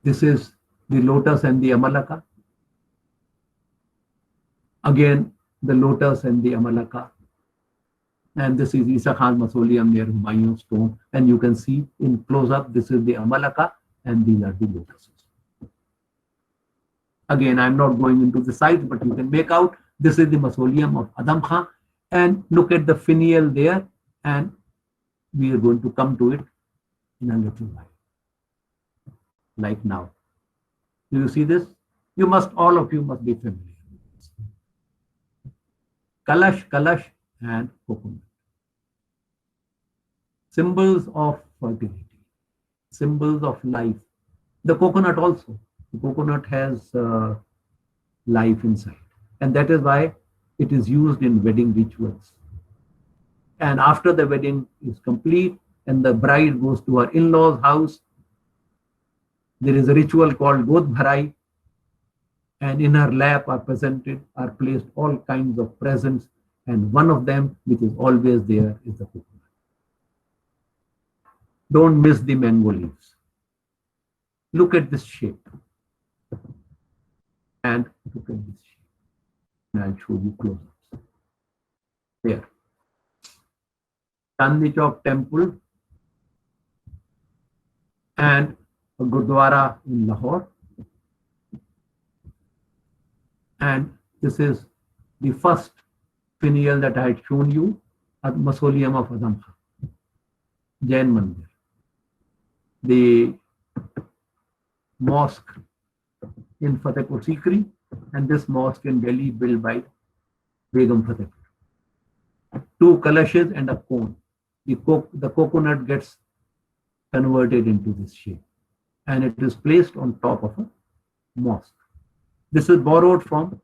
This is the lotus and the Amalaka. Again, the lotus and the Amalaka. And this is Isa Khan's mausoleum near Humayun's tomb. And you can see in close-up, this is the Amalaka and these are the lotuses. Again, I'm not going into the sites, but you can make out this is the mausoleum of Adam Khan. And look at the finial there, and we are going to come to it in a little while. Like now. Do you see this? You must, all of you must be familiar with this. Kalash, kalash, and coconut. Symbols of fertility. Symbols of life. The coconut also. The coconut has life inside. And that is why it is used in wedding rituals. And after the wedding is complete and the bride goes to her in-laws' house, there is a ritual called God Bharai, and in her lap are placed all kinds of presents, and one of them, which is always there, is the coconut. Don't miss the mango leaves. Look at this shape. And look at this shape. And I'll show you close-ups. There. Chandni Chowk Temple and a Gurdwara in Lahore. And this is the first finial that I had shown you, at Mausoleum of Azam Khan, Jain Mandir. The mosque in Fatehpur Sikri, and this mosque in Delhi built by Begum Fatehpur. Two kalashes and a cone. The coconut gets converted into this shape, and it is placed on top of a mosque. This is borrowed from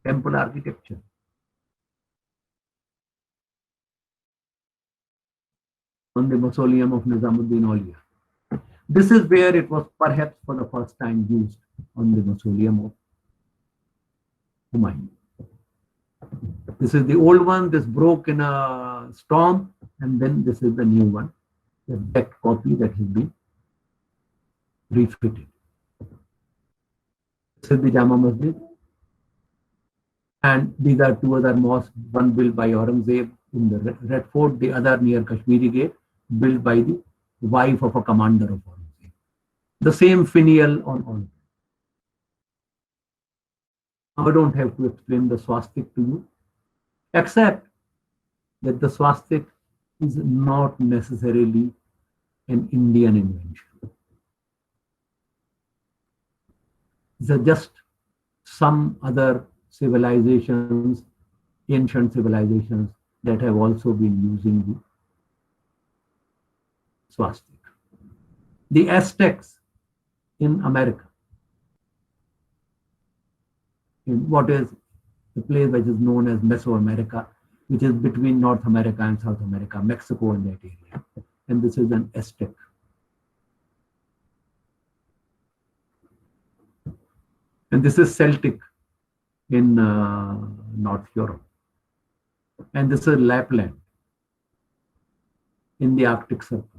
temple architecture. On the Mausoleum of Nizamuddin Auliya. This is where it was perhaps for the first time used, on the Mausoleum of Humayun. This is the old one. This broke in a storm, and then this is the new one, the exact copy that has been refitted. This is the Jama Masjid, and these are two other mosques, one built by Aurangzeb in the Red Fort, the other near Kashmiri Gate, built by the wife of a commander of Aurangzeb. The same finial on all. I don't have to explain the swastik to you, except that the swastik is not necessarily an Indian invention. These are just some other civilizations, ancient civilizations, that have also been using the swastik. The Aztecs in America, in what is the place which is known as Mesoamerica, which is between North America and South America, Mexico and that area. And this is an Aztec. And this is Celtic in North Europe. And this is Lapland in the Arctic Circle.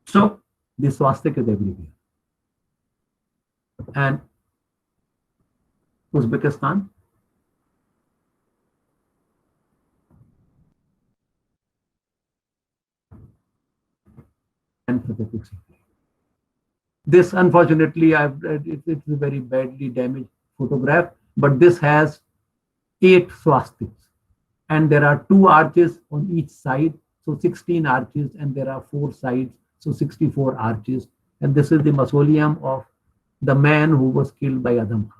So the swastik is everywhere. And Uzbekistan, and Fatehpur Sikri. This, unfortunately, it's a very badly damaged photograph, but this has 8 swastiks, and there are 2 arches on each side, so 16 arches, and there are 4 sides, so 64 arches. And this is the mausoleum of the man who was killed by Azam Khan.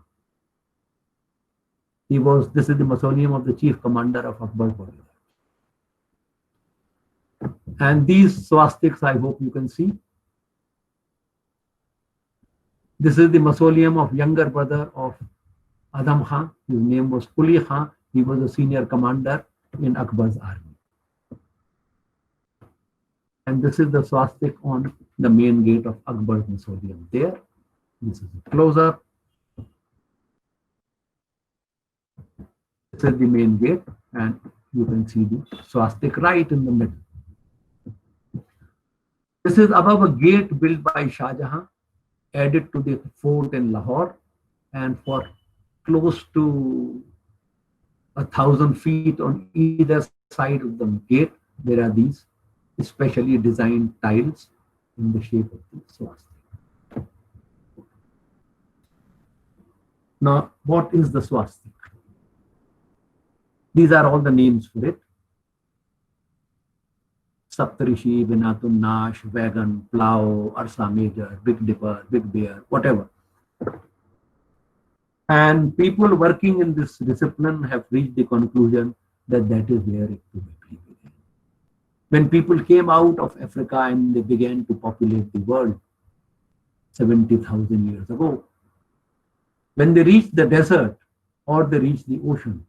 This is the mausoleum of the chief commander of Akbar's bodyguard. And these swastiks, I hope you can see. This is the mausoleum of younger brother of Azam Khan. His name was Quli Khan. He was a senior commander in Akbar's army. And this is the swastik on the main gate of Akbar's mausoleum there. This is a close-up. This is the main gate, and you can see the swastik right in the middle. This is above a gate built by Shah Jahan, added to the fort in Lahore, and for close to 1,000 feet on either side of the gate, there are these specially designed tiles in the shape of the swastik. Now, what is the swastik? These are all the names for it. Saptarishi, Vinatun Nash, Wagon, Plow, Ursa Major, Big Dipper, Big Bear, whatever. And people working in this discipline have reached the conclusion that that is where it probably began. When people came out of Africa and they began to populate the world 70,000 years ago, when they reached the desert or they reached the ocean,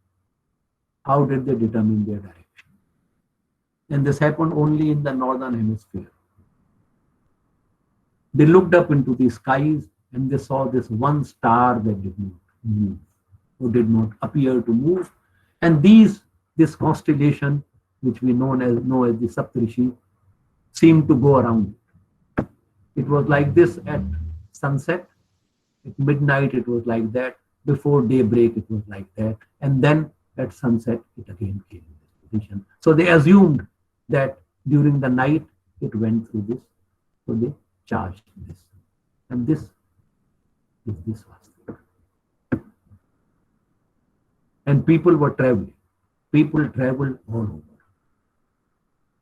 how did they determine their direction? And this happened only in the northern hemisphere. They looked up into the skies and they saw this one star that did not move, or did not appear to move. And this constellation, which we know as the Saptarishi, seemed to go around. It was like this at sunset. At midnight, it was like that. Before daybreak, it was like that. And then at sunset, it again came in this position. So they assumed that during the night, it went through this. So they charged this. And this is this swastika. And people were traveling. People traveled all over.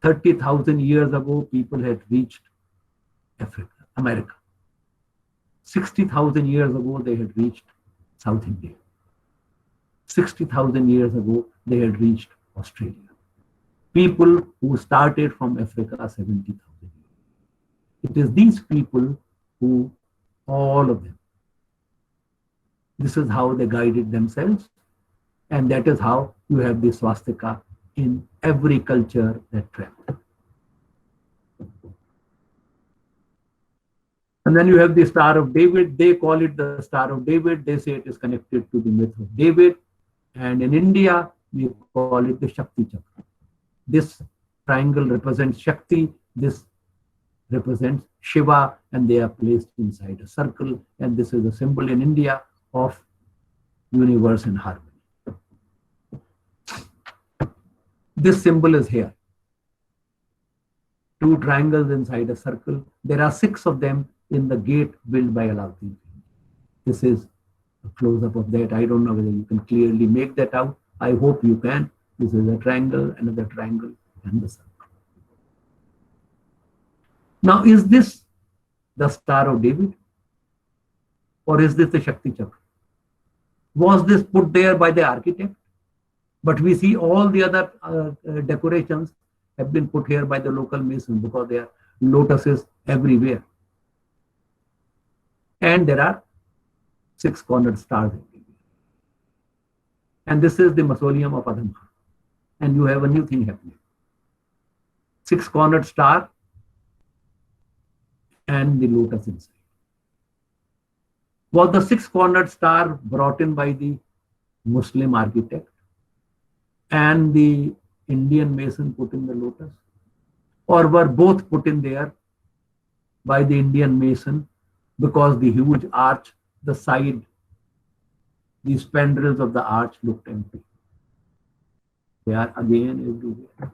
30,000 years ago, people had reached Africa, America. 60,000 years ago, they had reached South India. 60,000 years ago, they had reached Australia. People who started from Africa 70,000 years. It is these people who, all of them, this is how they guided themselves. And that is how you have the swastika in every culture that traveled. And then you have the Star of David. They call it the Star of David. They say it is connected to the myth of David. And in India, we call it the Shakti Chakra. This triangle represents Shakti. This represents Shiva, and they are placed inside a circle. And this is a symbol in India of universe and harmony. This symbol is here. 2 triangles inside a circle. There are 6 of them in the gate built by Alauddin. This is a close-up of that. I don't know whether you can clearly make that out. I hope you can. This is a triangle, another triangle, and the circle. Now, is this the Star of David? Or is this the Shakti Chakra? Was this put there by the architect? But we see all the other decorations have been put here by the local masons because there are lotuses everywhere. And there are 6-cornered stars everywhere. And this is the mausoleum of Adam Khan. And you have a new thing happening. 6-cornered star and the lotus inside. Was the 6-cornered star brought in by the Muslim architect and the Indian mason put in the lotus? Or were both put in there by the Indian mason because the huge arch, the side, the spandrels of the arch looked empty? They are again everywhere.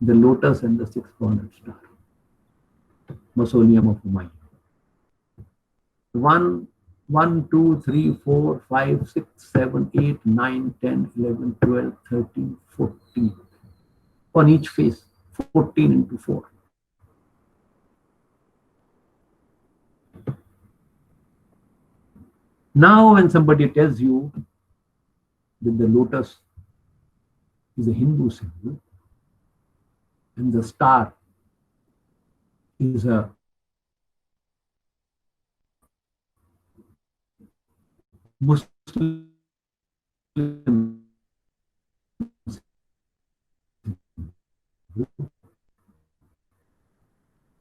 The lotus and the 6-cornered star. Mausoleum of Humayun. 1, 2, 3, 4, 5, 6, 7, 8, 9, 10, 11, 12, 13, 14. On each face, 14 into 4. Now, when somebody tells you that the lotus is a Hindu symbol and the star is a Muslim,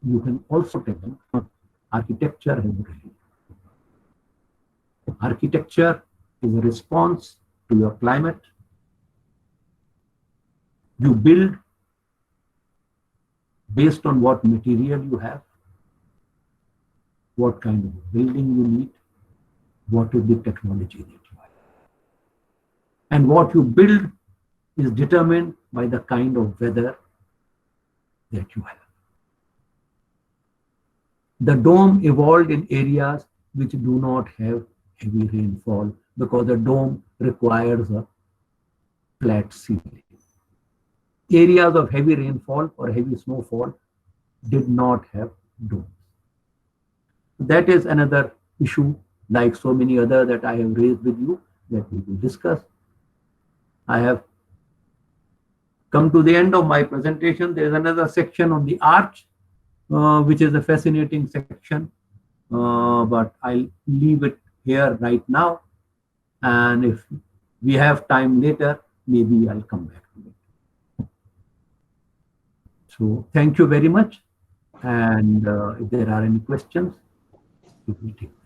you can also tell them architecture has a religion. Architecture is a response to your climate. You build based on what material you have, what kind of building you need, what is the technology that you have. And what you build is determined by the kind of weather that you have. The dome evolved in areas which do not have heavy rainfall because the dome requires a flat ceiling. Areas of heavy rainfall or heavy snowfall did not have domes. That is another issue, like so many other that I have raised with you, that we will discuss. I have come to the end of my presentation. There is another section on the arch, which is a fascinating section, but I'll leave it here right now. And if we have time later, maybe I'll come back to it. So thank you very much. And if there are any questions, we will take them.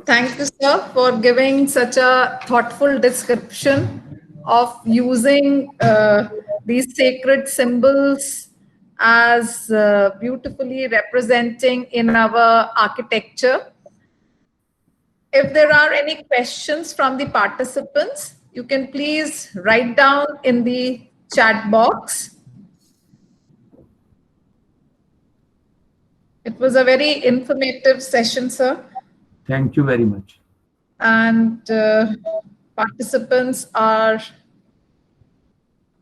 Thank you, sir, for giving such a thoughtful description of using these sacred symbols as beautifully representing in our architecture. If there are any questions from the participants, you can please write down in the chat box. It was a very informative session, sir. Thank you very much. And participants are,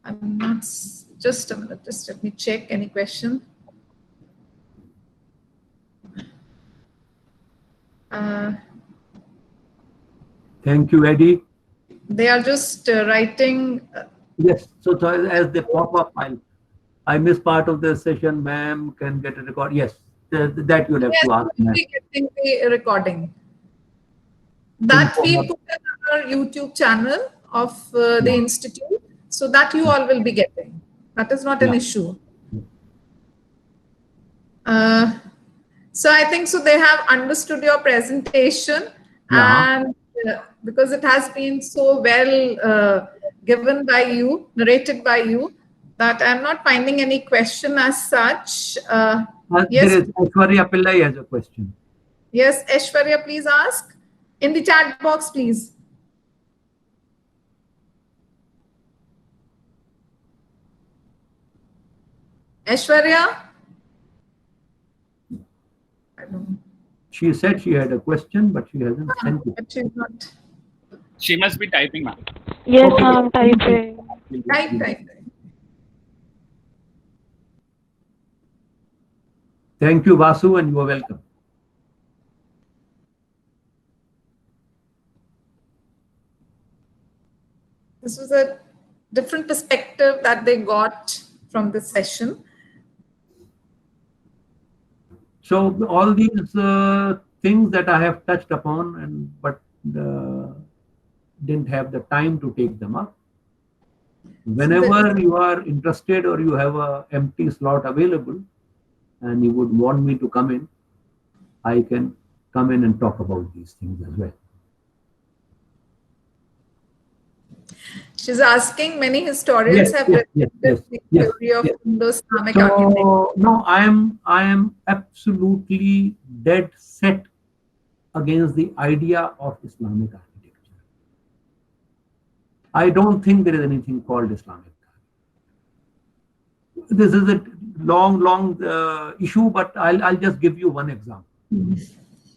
I'm not, just a minute, just let me check any question. Thank you, Eddie. They are just writing. Yes, so as they pop up, I miss part of the session, ma'am, can get a record. Yes, that you'll have Yes, to ask, we will ma'am. be getting the recording. That we put in our YouTube channel of the institute, so that you all will be getting. That is not an issue. So I think so they have understood your presentation, and because it has been so well given by you, narrated by you, that I'm not finding any question as such. Yes, There is Aishwarya Pillai has a question. yes, Aishwarya, please ask in the chat box, please. Aishwarya? I don't know. She said she had a question, but she hasn't sent it. But she's not. She must be typing, ma'am. Yes, I'm typing. Type. Thank you, Vasu, and you are welcome. This was a different perspective that they got from this session. So all these things that I have touched upon, but didn't have the time to take them up. Whenever you are interested or you have an empty slot available and you would want me to come in, I can come in and talk about these things as well. She's asking, many historians have written the theory of Indo-Islamic architecture. No, I am absolutely dead set against the idea of Islamic architecture. I don't think there is anything called Islamic architecture. This is a long issue, but I'll just give you one example.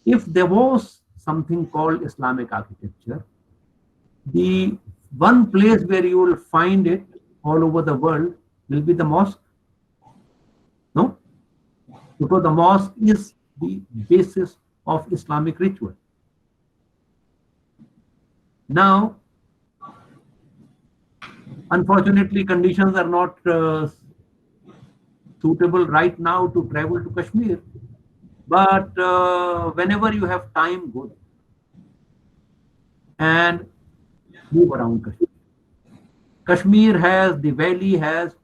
If there was something called Islamic architecture, the one place where you will find it all over the world will be the mosque. No? Because the mosque is the basis of Islamic ritual. Now, unfortunately, conditions are not suitable right now to travel to Kashmir. But whenever you have time, go and move around Kashmir. Kashmir has, the valley has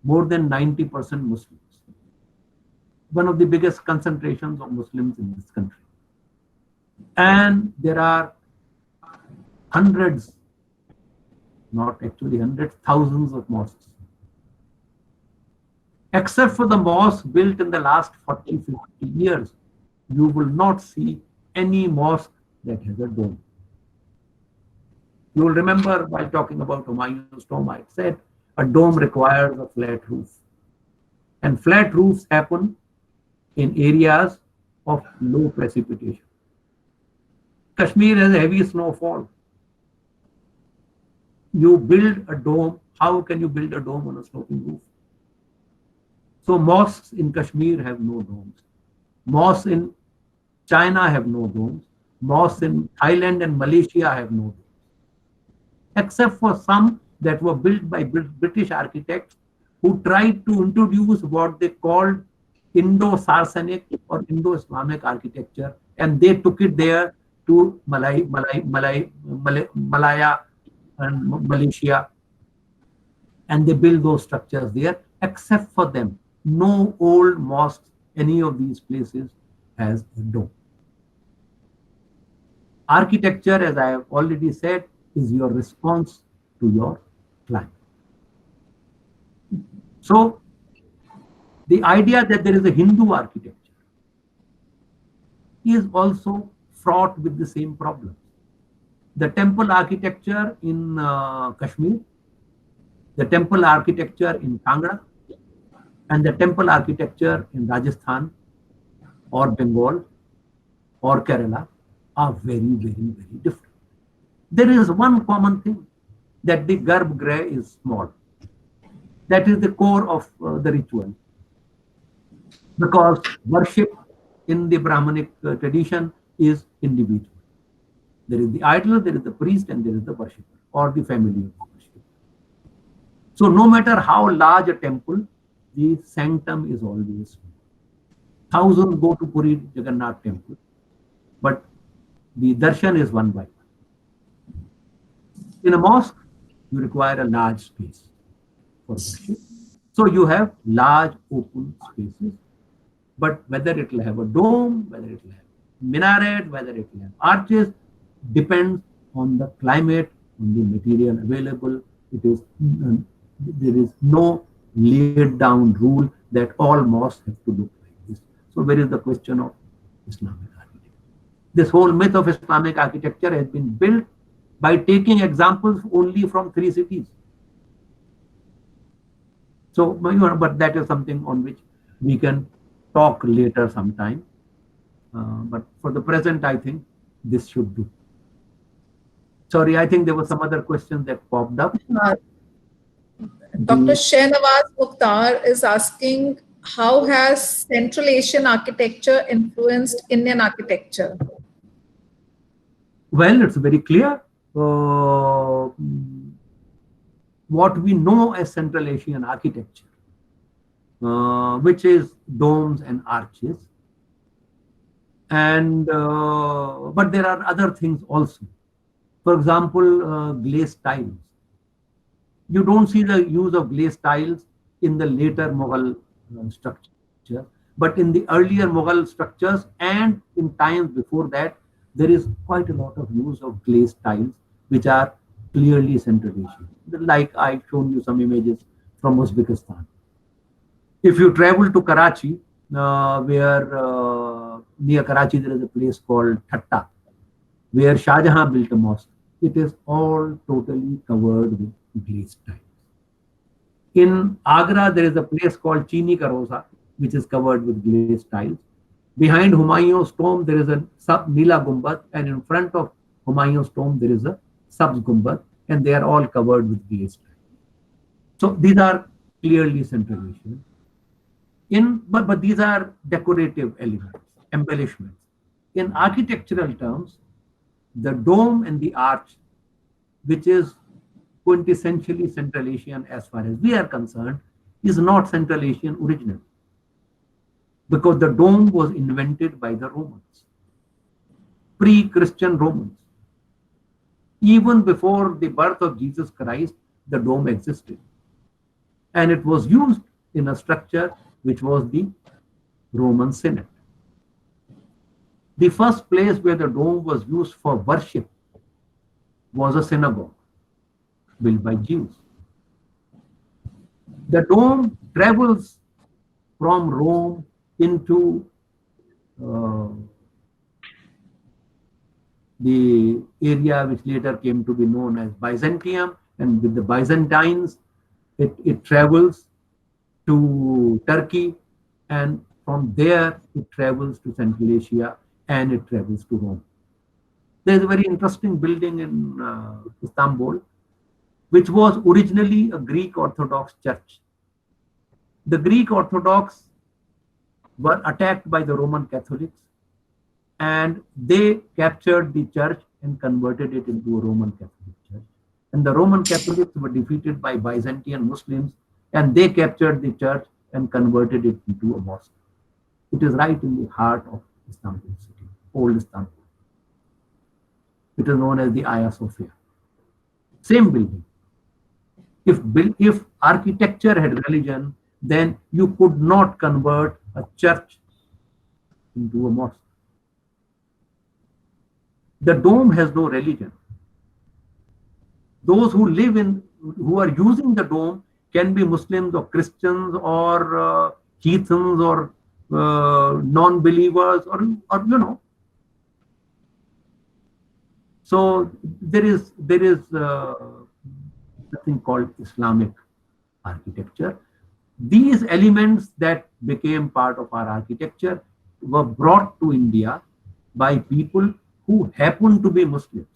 more than 90% Muslims. One of the biggest concentrations of Muslims in this country. And there are hundreds, not actually hundreds, thousands of mosques. Except for the mosque built in the last 40, 50 years, you will not see any mosque that has a dome. You will remember while talking about Humayun's tomb, I said a dome requires a flat roof. And flat roofs happen in areas of low precipitation. Kashmir has a heavy snowfall. You build a dome, how can you build a dome on a sloping roof? So mosques in Kashmir have no domes. Mosques in China have no domes. Mosques in Thailand and Malaysia have no domes. Except for some that were built by British architects who tried to introduce what they called Indo-Saracenic or Indo-Islamic architecture, and they took it there to Malaya and Malaysia, and they built those structures there. Except for them, no old mosques, any of these places has a dome. Architecture, as I have already said, is your response to your climate. So the idea that there is a Hindu architecture is also fraught with the same problem. The temple architecture in Kashmir, the temple architecture in Kangra, and the temple architecture in Rajasthan or Bengal or Kerala are very, very, very different. There is one common thing, that the garbhagriha is small. That is the core of the ritual. Because worship in the Brahmanic tradition is individual. There is the idol, there is the priest, and there is the worshipper or the family of the worshipper. So no matter how large a temple, the sanctum is always small. Thousands go to Puri Jagannath temple, but the darshan is one by one. In a mosque, you require a large space for worship. So you have large open spaces, but whether it will have a dome, whether it will have minaret, whether it will have arches, depends on the climate, on the material available. It is there is no laid down rule that all mosques have to look like this. So where is the question of Islamic architecture? This whole myth of Islamic architecture has been built by taking examples only from 3 cities. So, but that is something on which we can talk later sometime. But for the present, I think this should do. Sorry, I think there was some other question that popped up. Dr. Shahnawaz Mukhtar is asking, how has Central Asian architecture influenced Indian architecture? Well, it's very clear. What we know as Central Asian architecture, which is domes and arches. And but there are other things also. For example, glazed tiles. You don't see the use of glazed tiles in the later Mughal structure, but in the earlier Mughal structures and in times before that, there is quite a lot of use of glazed tiles, which are clearly Central Asian. Like I've shown you some images from Uzbekistan. If you travel to Karachi, where near Karachi there is a place called Thatta, where Shah Jahan built a mosque. It is all totally covered with glazed tiles. In Agra, there is a place called Chini Karosa, which is covered with glazed tiles. Behind Humayun's tomb, there is a Nila Gumbad, and in front of Humayun's tomb, there is a Sabz Gumbad, and they are all covered with glazed tiles. So these are clearly Central Asian. But these are decorative elements, embellishments. In architectural terms, the dome and the arch, which is quintessentially Central Asian as far as we are concerned, is not Central Asian originally, because the dome was invented by the Romans, pre-Christian Romans. Even before the birth of Jesus Christ, the dome existed, and it was used in a structure which was the Roman Senate. The first place where the dome was used for worship was a synagogue built by Jews. The dome travels from Rome into the area which later came to be known as Byzantium, and with the Byzantines, it travels to Turkey, and from there it travels to Central Asia, and it travels to Rome. There is a very interesting building in Istanbul, which was originally a Greek Orthodox church. The Greek Orthodox were attacked by the Roman Catholics, and they captured the church and converted it into a Roman Catholic church. And the Roman Catholics were defeated by Byzantine Muslims, and they captured the church and converted it into a mosque. It is right in the heart of Istanbul city, old Istanbul. It is known as the Hagia Sophia. Same building. If architecture had religion, then you could not convert a church into a mosque. The dome has no religion. Those who are using the dome can be Muslims or Christians or heathens or non-believers or you know. So there is nothing called Islamic architecture. These elements that became part of our architecture were brought to India by people who happened to be Muslims.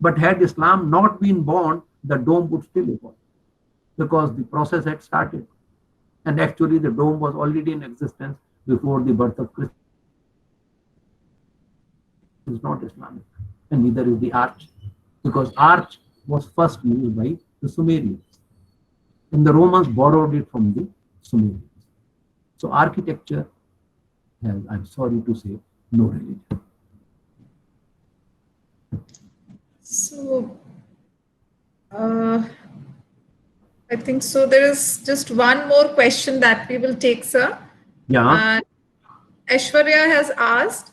But had Islam not been born, the dome would still evolve because the process had started. And actually the dome was already in existence before the birth of Christ. It is not Islamic, and neither is the arch, because arch was first used by the Sumerians, and the Romans borrowed it from the Sumerians. So architecture has, I'm sorry to say, no religion. So, I think so. There is just one more question that we will take, sir. Yeah. Aishwarya has asked,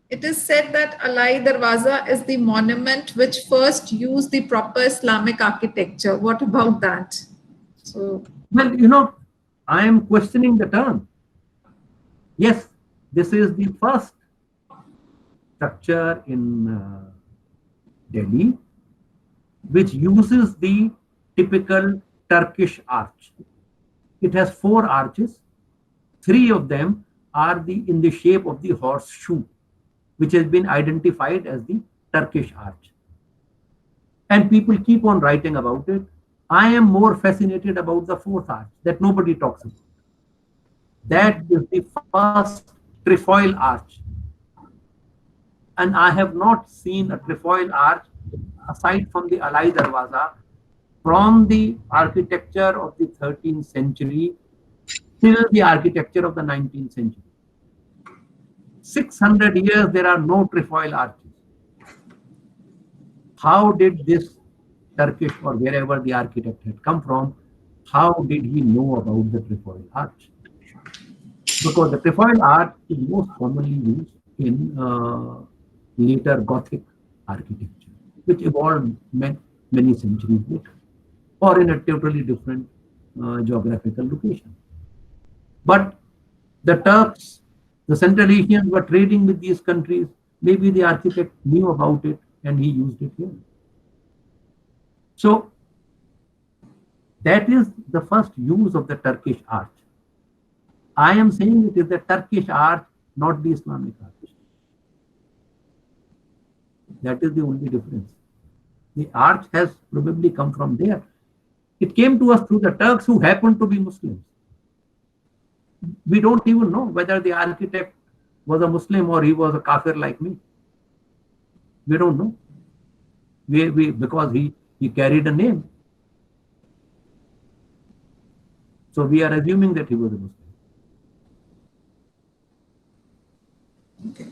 it is said that Alai Darwaza is the monument which first used the proper Islamic architecture. What about that? So, well, you know, I am questioning the term. Yes, this is the first structure in Delhi which uses the typical Turkish arch. It has 4 arches. 3 of them are in the shape of the horseshoe, which has been identified as the Turkish arch. And people keep on writing about it. I am more fascinated about the 4th arch that nobody talks about. That is the first trefoil arch. And I have not seen a trefoil arch aside from the Alai Darwaza from the architecture of the 13th century till the architecture of the 19th century. 600 years there are no trefoil arches. How did this Turkish or wherever the architect had come from, how did he know about the trefoil arch? Because the trefoil arch is most commonly used in later Gothic architecture, which evolved many centuries later, or in a totally different geographical location. But the Turks, the Central Asians were trading with these countries. Maybe the architect knew about it and he used it here. So that is the first use of the Turkish arch. I am saying it is the Turkish arch, not the Islamic arch. That is the only difference. The arch has probably come from there. It came to us through the Turks who happened to be Muslims. We don't even know whether the architect was a Muslim or he was a kafir like me. We don't know. Because he carried a name. So we are assuming that he was a Muslim. Okay.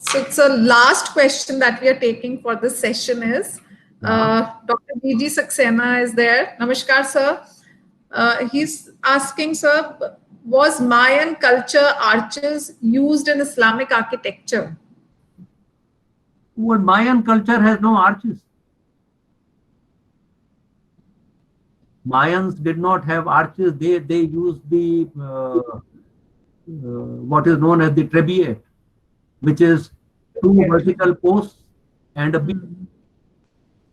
So it's a last question that we are taking for this session is, Dr. B.G. Saxena is there. Namaskar, sir. He's asking, sir, was Mayan culture arches used in Islamic architecture? Well, Mayan culture has no arches. Mayans did not have arches. They used the what is known as the trebuchet, which is 2 vertical posts and a beam.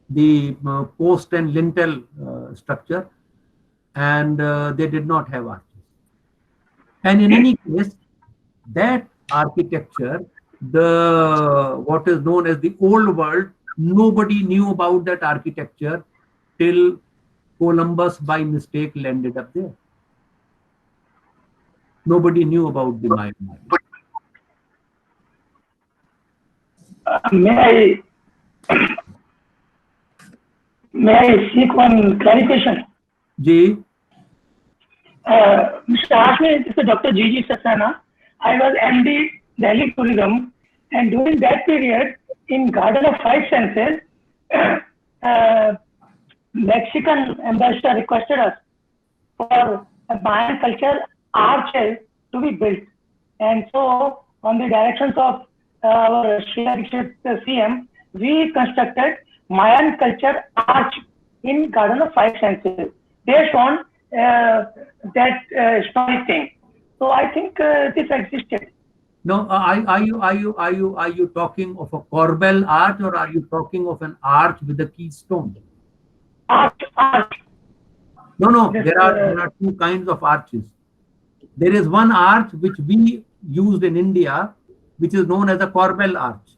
The post and lintel structure, and they did not have arches. And in any case, that architecture, what is known as the old world, nobody knew about that architecture till Columbus by mistake landed up there. Nobody knew about the Mayan architecture. May I seek one clarification? Ji? Mr. Ashmi, this is Dr. G.G. Saxena. I was MD Delhi Tourism, and during that period, in Garden of Five Senses, Mexican ambassador requested us for a Mayan culture arches to be built. And so, on the directions of our Sri Lankan CM, we constructed Mayan culture arch in Garden of Five Senses based on that story thing. So I think this existed. No, are you talking of a corbel arch, or are you talking of an arch with a keystone? Arch. No. This, There are two kinds of arches. There is one arch which we used in India, which is known as a corbel arch.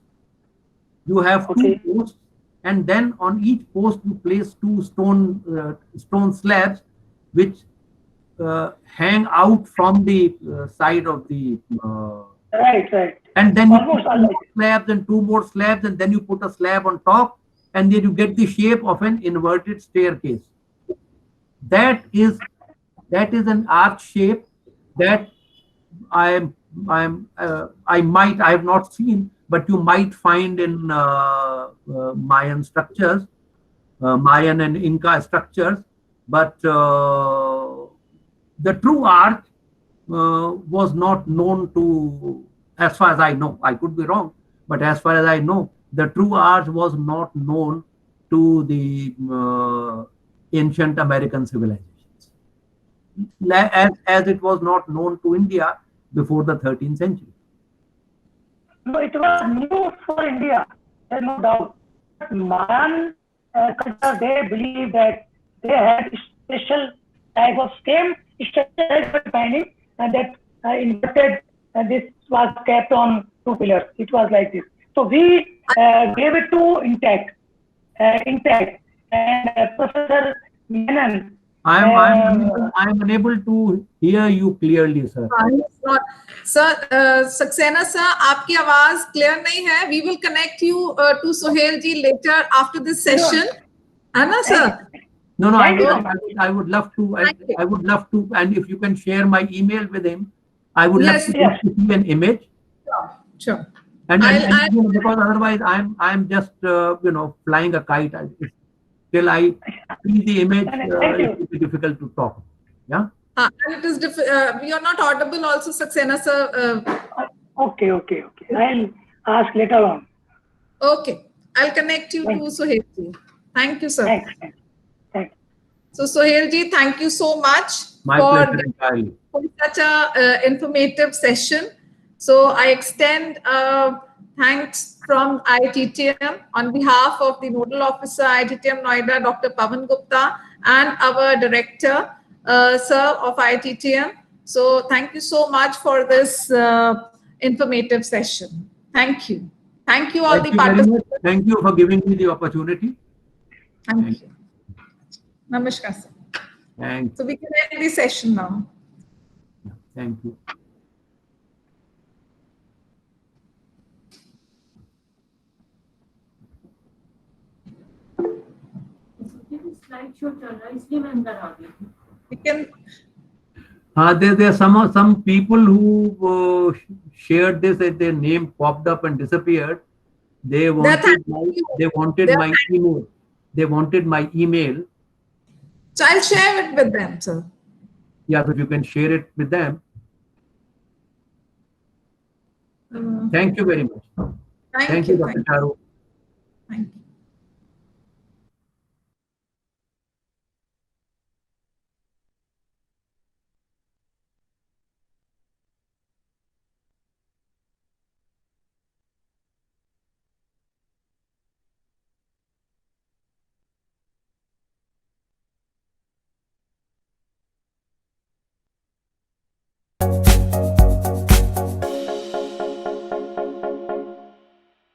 You have two posts, and then on each post you place two stone slabs, which hang out from the side of the. Right. And then you Almost put two more slabs and two more slabs, and then you put a slab on top, and then you get the shape of an inverted staircase. That is an arch shape that I have not seen, but you might find in Mayan structures, Mayan and Inca structures. But the true arch was not known to, as far as I know. I could be wrong, but as far as I know, the true arch was not known to the ancient American civilizations, as it was not known to India before the 13th century. No, it was new for India. There's no doubt. Mayan culture, they believe that they had special type of same structure binding, and that inverted, this was kept on two pillars. It was like this. So we gave it to intact. And Professor Menon. I'm unable to hear you clearly, sir. Sir, Saxena sir, आपकी आवाज clear नहीं है. We will connect you to Sohail ji later after this session. है ना, sir? No, I would love to. I would love to, and if you can share my email with him, I would love to see an image. Sure. And because otherwise, I'm just flying a kite. Till I see the image, it will be difficult to talk. Yeah. And it is you're not audible also, Saxena sir. Okay. I'll ask later on. Okay, I'll connect you to Sohail ji. Thank you, sir. Thanks. So Sohail ji, thank you so much for such a informative session. So I extend thanks from IITTM on behalf of the Nodal Officer IITTM Noida, Dr. Pavan Gupta, and our Director, Sir of IITTM. So thank you so much for this informative session. Thank you. Thank you all the participants. Thank you for giving me the opportunity. Thank you. Namaskar, sir. Thanks. So we can end the session now. Thank you. We can. There are some people who shared this, and their name popped up and disappeared. They wanted my email. They wanted my email. So I'll share it with them, sir. Yeah, but you can share it with them. Thank you very much. Thank you, Dr. Charu. Thank you.